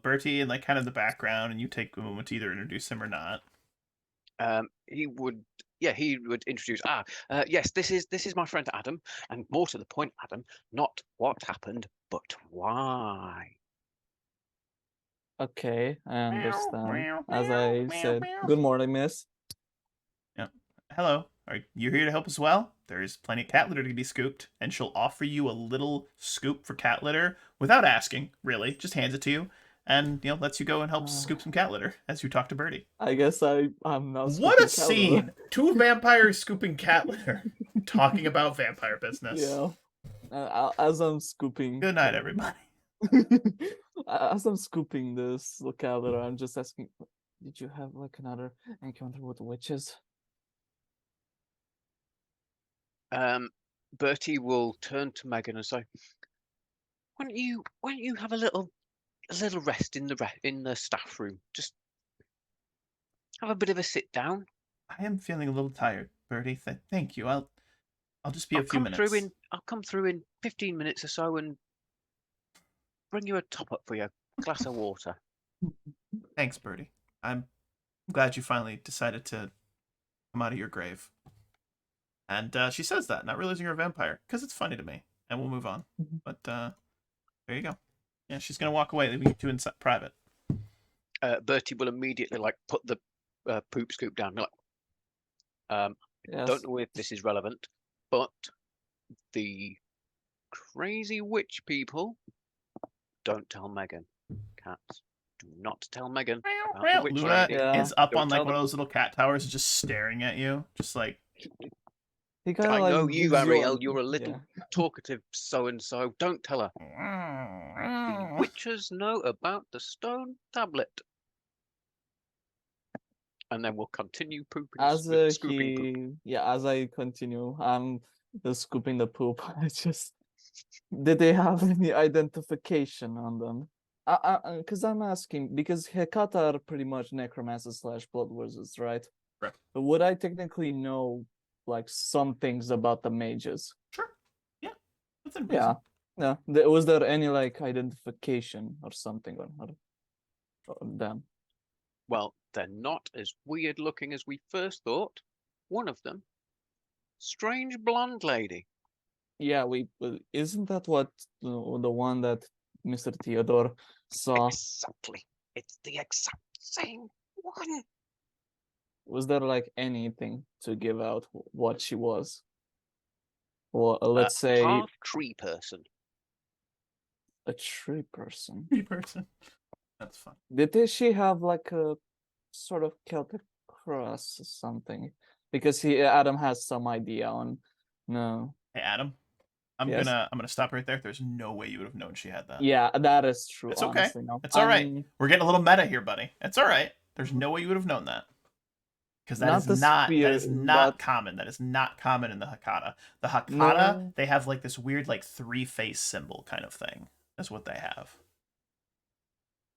Bertie in like kind of the background, and you take a moment to either introduce him or not. He would introduce. Yes, this is my friend Adam, and more to the point, Adam, not what happened, but why. Okay, I understand. As I said, good morning, miss. Yeah. Hello. Are you here to help as well? There's plenty of cat litter to be scooped, and she'll offer you a little scoop for cat litter without asking, really. Just hands it to you. and lets you go and help scoop some cat litter as you talk to Birdie. I guess I'm now. What a scooping cat litter. scene! 2 vampires scooping cat litter, talking about vampire business. Yeah. As I'm scooping. Good night, everybody. As I'm scooping this cat litter, I'm just asking, did you have like another encounter with witches? Bertie will turn to Megan and say, "Why don't you have a little rest in the staff room? Just have a bit of a sit down. I am feeling a little tired, Birdie. Thank you. I'll just be a few minutes. I'll come through in 15 minutes or so and bring you a top up for your glass of water." Thanks, Birdie. I'm glad you finally decided to come out of your grave. And she says that, not realizing you're a vampire, because it's funny to me. And we'll move on. But there you go. Yeah, she's gonna walk away, leaving you two in private. Bertie will immediately put the poop scoop down. Yes. Don't know if this is relevant, but the crazy witch people, don't tell Megan. Cats, do not tell Megan. about the witch Luna lady. is up Don't on tell one of them. those little cat towers, just staring at you, just like. He kind of I know you, gives Ariel. You're a little yeah. talkative so and so. Don't tell her. The witches know about the stone tablet. And then we'll continue pooping. As scooping poop. as I continue, I'm just scooping the poop. I just did they have any identification on them? Because I'm asking because Hekata are pretty much necromancers / blood wizards, right? Right. But would I technically know like some things about the mages? Sure. Yeah. Within Yeah. reason. Yeah. Was there any like identification or something on them? Well, they're not as weird looking as we first thought. One of them, strange blonde lady. Yeah, isn't that what the one that Mr. Theodore saw? Exactly. It's the exact same one. Was there like anything to give out what she was? Or let's say Half tree person. a tree person. Tree person. That's fun. Did she have like a sort of Celtic cross or something? Because Adam has some idea on. No. Hey, Adam. I'm Yes? gonna stop right there. There's no way you would have known she had that. Yeah, that is true. It's okay. Honestly, no. It's all right. mean, We're getting a little meta here, buddy. It's all right. There's no way you would have known that. Because that Not is the not spear, but- common. That is not common in the Hakata. The Hakata, No. they have like this weird like 3-face symbol kind of thing. That's what they have.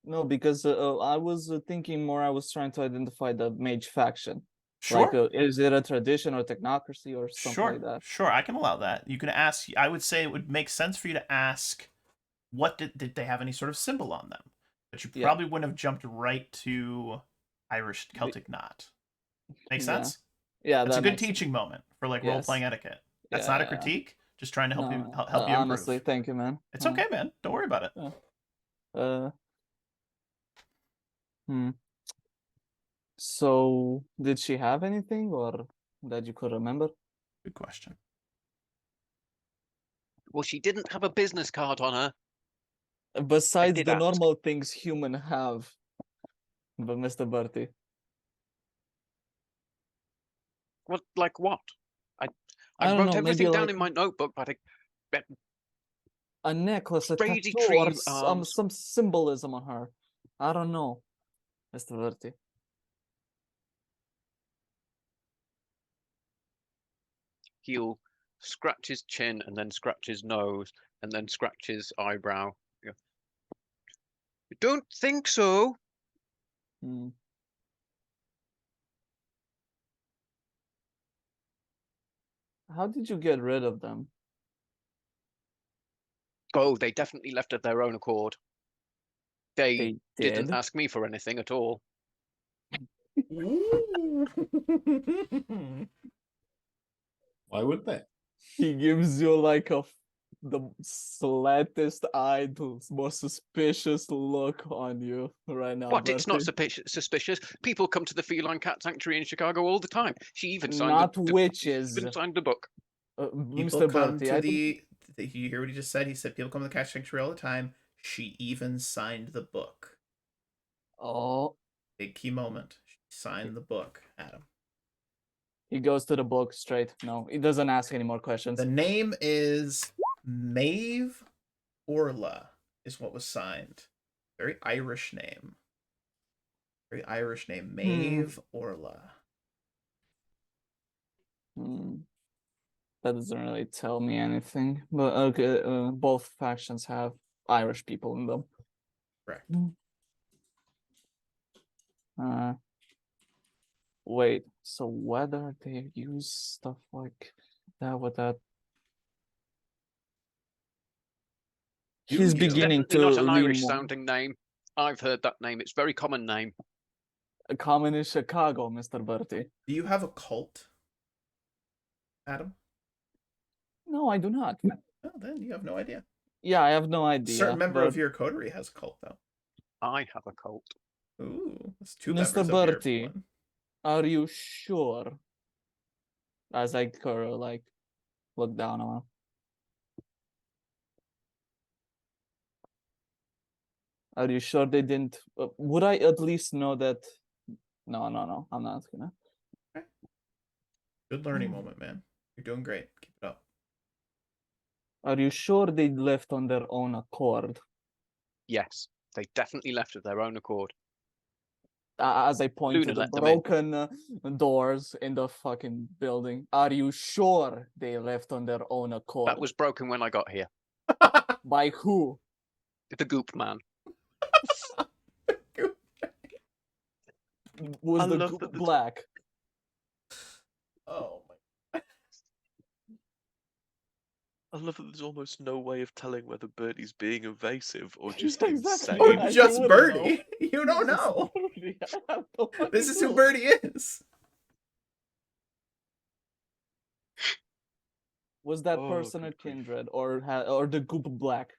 No, because I was thinking more. I was trying to identify the mage faction. Sure. Like, is it a tradition or technocracy or something like that? Sure, I can allow that. You can ask. I would say it would make sense for you to ask, what did they have any sort of symbol on them? But you probably wouldn't have jumped right to Irish Celtic knot. Make sense? Yeah, that's that a good makes sense. teaching moment for like role playing etiquette. That's not a critique. Just trying to help you help you improve. Honestly, thank you, man. It's okay, man. Don't worry about it. So, did she have anything or that you could remember? Good question. Well, she didn't have a business card on her. Besides did the ask. normal things human have, but Mr. Bertie. What? Like what? I don't wrote know, everything maybe down like in my notebook, but a necklace, a crazy tattoo, or tree arms. some symbolism on her. I don't know, Mr. Bertie. He'll scratch his chin and then scratch his nose and then scratch his eyebrow. You don't think so? Hmm. How did you get rid of them? Oh, they definitely left of their own accord. They did. didn't ask me for anything at all. Why would they? He gives you like the slightest eyed, more suspicious look on you right now. What? It's not Bertie. suspicious. People come to the Feline Cat Sanctuary in Chicago all the time. She even signed Not the witches. even signed the book. People Mr. come Bertie, to you hear what he just said? He said people come to the Cat Sanctuary all the time. She even signed the book. Oh, Big key moment. Sign the book, Adam. he goes to the book straight. No, he doesn't ask any more questions. The name is Maeve Orla, is what was signed. Very Irish name. Very Irish name. Maeve Orla. That doesn't really tell me anything. But okay, both factions have Irish people in them. Correct. Wait, so whether they use stuff like that with that, he's It's beginning Definitely to not an lean Irish more. sounding name. I've heard that name. It's a very common name. Common in Chicago, Mr. Bertie. Do you have a cult, Adam? No, I do not. Oh, then you have no idea. Yeah, I have no A idea. certain member but of your coterie has a cult, though. I have a cult. Ooh, that's two Mr. members of Bertie. your one. Are you sure? As I like look down on him. Are you sure they didn't? Would I at least know that? No, I'm not gonna. Good learning moment, man. You're doing great. Keep it up. Are you sure they left on their own accord? Yes, they definitely left of their own accord. As I point Luna to the let them in. broken doors in the fucking building. Are you sure they left on their own accord? That was broken when I got here. By who? The goop man. Was I the love goop that the- black? Oh my. I love that there's almost no way of telling whether Bertie's being evasive or just Exactly. Or insane. I just wouldn't Birdie. know. You don't Just know. Birdie. I have no This fucking is who clue. Birdie is. Was that Oh, person a good grief. kindred or the goop black?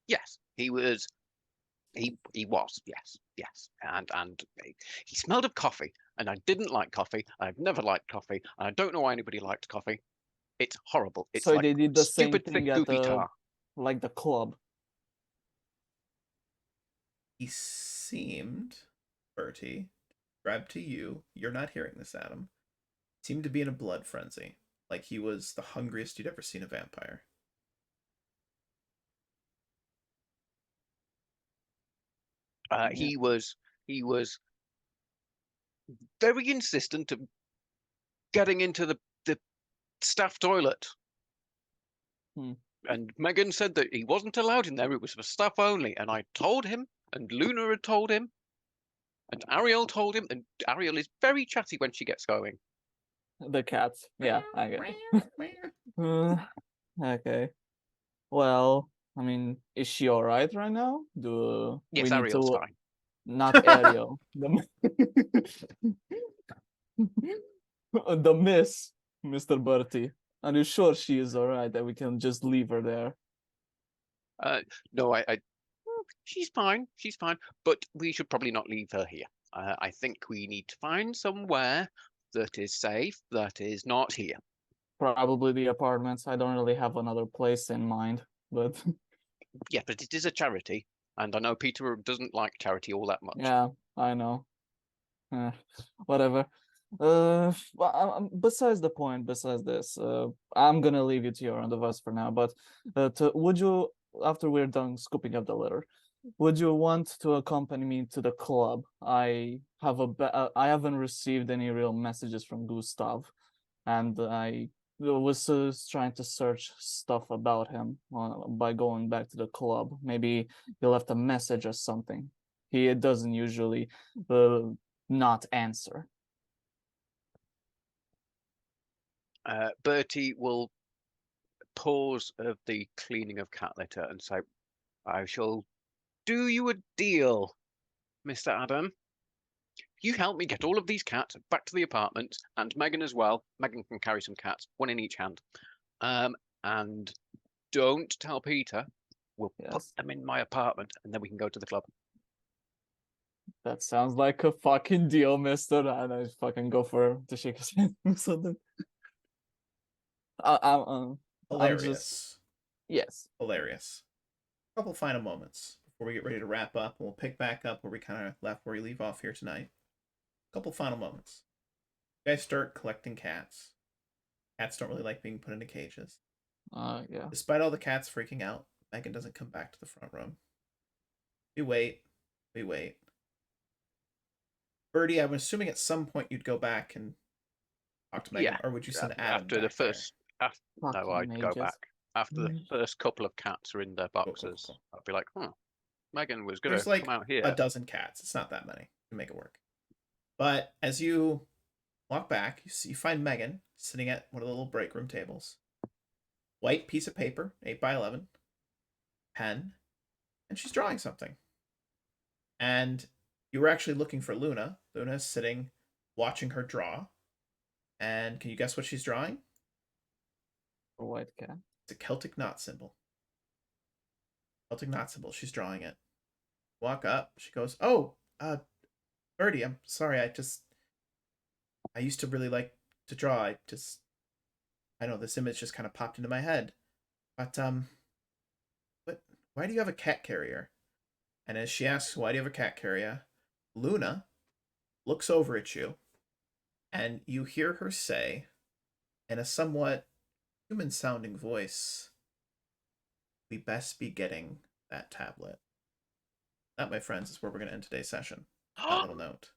Yes, he was. He was. Yes, and he smelled of coffee, and I didn't like coffee. I've never liked coffee. And I don't know why anybody liked coffee. It's horrible. It's So like they did the same stupid, thing thick, at goopy tar. like the club. He seemed, Bertie, described to you, you're not hearing this, Adam, seemed to be in a blood frenzy. Like he was the hungriest you'd ever seen a vampire. Yeah. He was very insistent of getting into the staff toilet. And Megan said that he wasn't allowed in there. It was for staff only. And I told him, and Luna had told him, and Ariel told him. And Ariel is very chatty when she gets going. The cats. Yeah, I get it. Okay. Well, I mean, is she all right now? Do Yes, we need Ariel's to fine. not Ariel? The Miss, Mr. Bertie. Are you sure she is all right? That we can just leave her there? No, she's fine. She's fine. But we should probably not leave her here. I think we need to find somewhere that is safe, that is not here. Probably the apartments. I don't really have another place in mind, but Yeah, but it is a charity, and I know Peter doesn't like charity all that much. yeah, I know. Whatever. Besides the point, besides this, I'm gonna leave you to your own device for now. But would you, after we're done scooping up the litter, would you want to accompany me to the club? I haven't received any real messages from Gustav, and I was trying to search stuff about him by going back to the club. Maybe he left a message or something. He doesn't usually not answer. Bertie will pause of the cleaning of cat litter and say, I shall do you a deal, Mr. Adam. You help me get all of these cats back to the apartment, and Megan as well. Megan can carry some cats, one in each hand. And don't tell Peter. We'll put Yes. them in my apartment, and then we can go to the club. That sounds like a fucking deal, mister. And I fucking go to shake his hand or something. I'm Hilarious. just... Yes. Hilarious. couple final moments before we get ready to wrap up. We'll pick back up where we kind of left, where we leave off here tonight. Couple final moments. You guys start collecting cats. Cats don't really like being put into cages. Yeah. Despite all the cats freaking out, Megan doesn't come back to the front room. We wait. We wait. Birdie, I'm assuming at some point you'd go back and talk to Megan, Yeah, or would you send Adam after the back there? first. No, Fucking I'd go mages. back after the first couple of cats are in their cool, boxes. cool. I'd be like, Megan was gonna There's like come out here. a dozen cats. It's not that many to make it work. But as you walk back, you find Megan sitting at one of the little break room tables. White piece of paper, 8x11, pen, and she's drawing something. And you were actually looking for Luna. Luna's sitting, watching her draw. And can you guess what she's drawing? A white cat. It's a Celtic knot symbol. Celtic knot symbol. She's drawing it. Walk up. She goes, "Oh, Birdie, I'm sorry. I used to really like to draw. I know this image just kind of popped into my head. But why do you have a cat carrier?" And as she asks, "Why do you have a cat carrier?" Luna looks over at you, and you hear her say, in a somewhat human-sounding voice, "We best be getting that tablet." That, my friends, is where we're going to end today's session. That little note.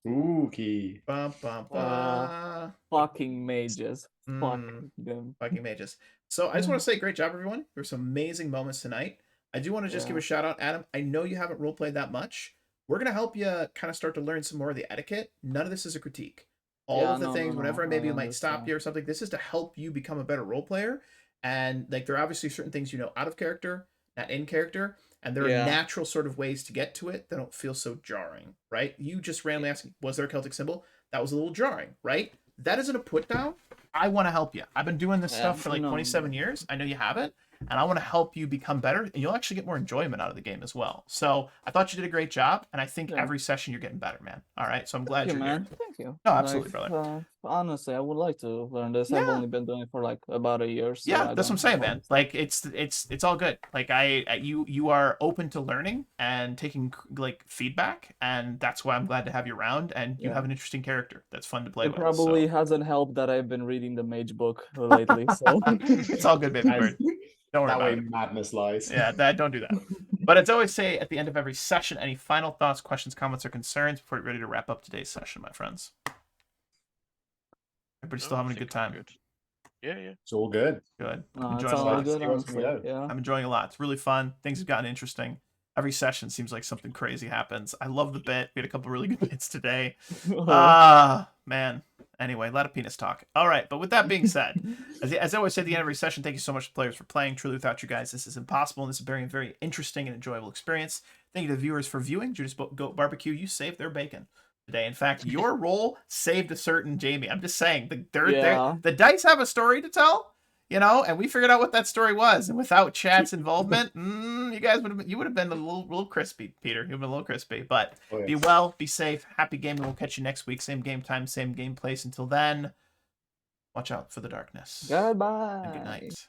Spooky. Ba, ba, ba. Fucking mages. Fuck Mm. them. Fucking mages. So I just want to say great job, everyone. There were some amazing moments tonight. I do want to just give a shout out, Adam. I know you haven't roleplayed that much. We're going to help you kind of start to learn some more of the etiquette. None of this is a critique. All of the things, whenever maybe it might stop you or something, this is to help you become a better role player. And like, there are obviously certain things you know out of character, not in character, and there are natural sort of ways to get to it that don't feel so jarring, right? You just randomly asking, was there a Celtic symbol? That was a little jarring, right? That isn't a put down. I want to help you. I've been doing this stuff for like 27 years. I know you haven't. And I want to help you become better, and you'll actually get more enjoyment out of the game as well. So I thought you did a great job, and I think every session you're getting better, man. All right, so I'm glad you're here. Thank you. No, absolutely, brother. Honestly, I would like to learn this. I've only been doing it for like about a year. So yeah, that's what I'm saying, man. Like it's all good. Like you are open to learning and taking like feedback, and that's why I'm glad to have you around. And you have an interesting character that's fun to play with. It probably hasn't helped that I've been reading the mage book lately. So it's all good, baby bird. Don't worry that about way it. Madness lies. Yeah, don't do that. But as I always say at the end of every session, any final thoughts, questions, comments, or concerns before we're ready to wrap up today's session, my friends? Everybody's still having a good time. Good. Yeah. It's all good. Good. no, it's Enjoying a all lot. good, See what's honestly. coming out. Yeah. I'm enjoying a lot. It's really fun. Things have gotten interesting. Every session seems like something crazy happens. I love the bit. We had a couple really good bits today. Man. Anyway, a lot of penis talk. All right, but with that being said, as I always say at the end of every session, thank you so much to players for playing. Truly, without you guys, this is impossible, and this is a very, very interesting and enjoyable experience. Thank you to the viewers for viewing. Judas Goat Barbecue, you saved their bacon today. In fact, your role saved a certain Jamie. I'm just saying, the dice have a story to tell, you know, and we figured out what that story was. And without chat's involvement, you guys would have been a little crispy, Peter. You've been a little crispy. But be well, be safe, happy gaming. We'll catch you next week. Same game time, same game place. Until then, watch out for the darkness. Goodbye. And good night.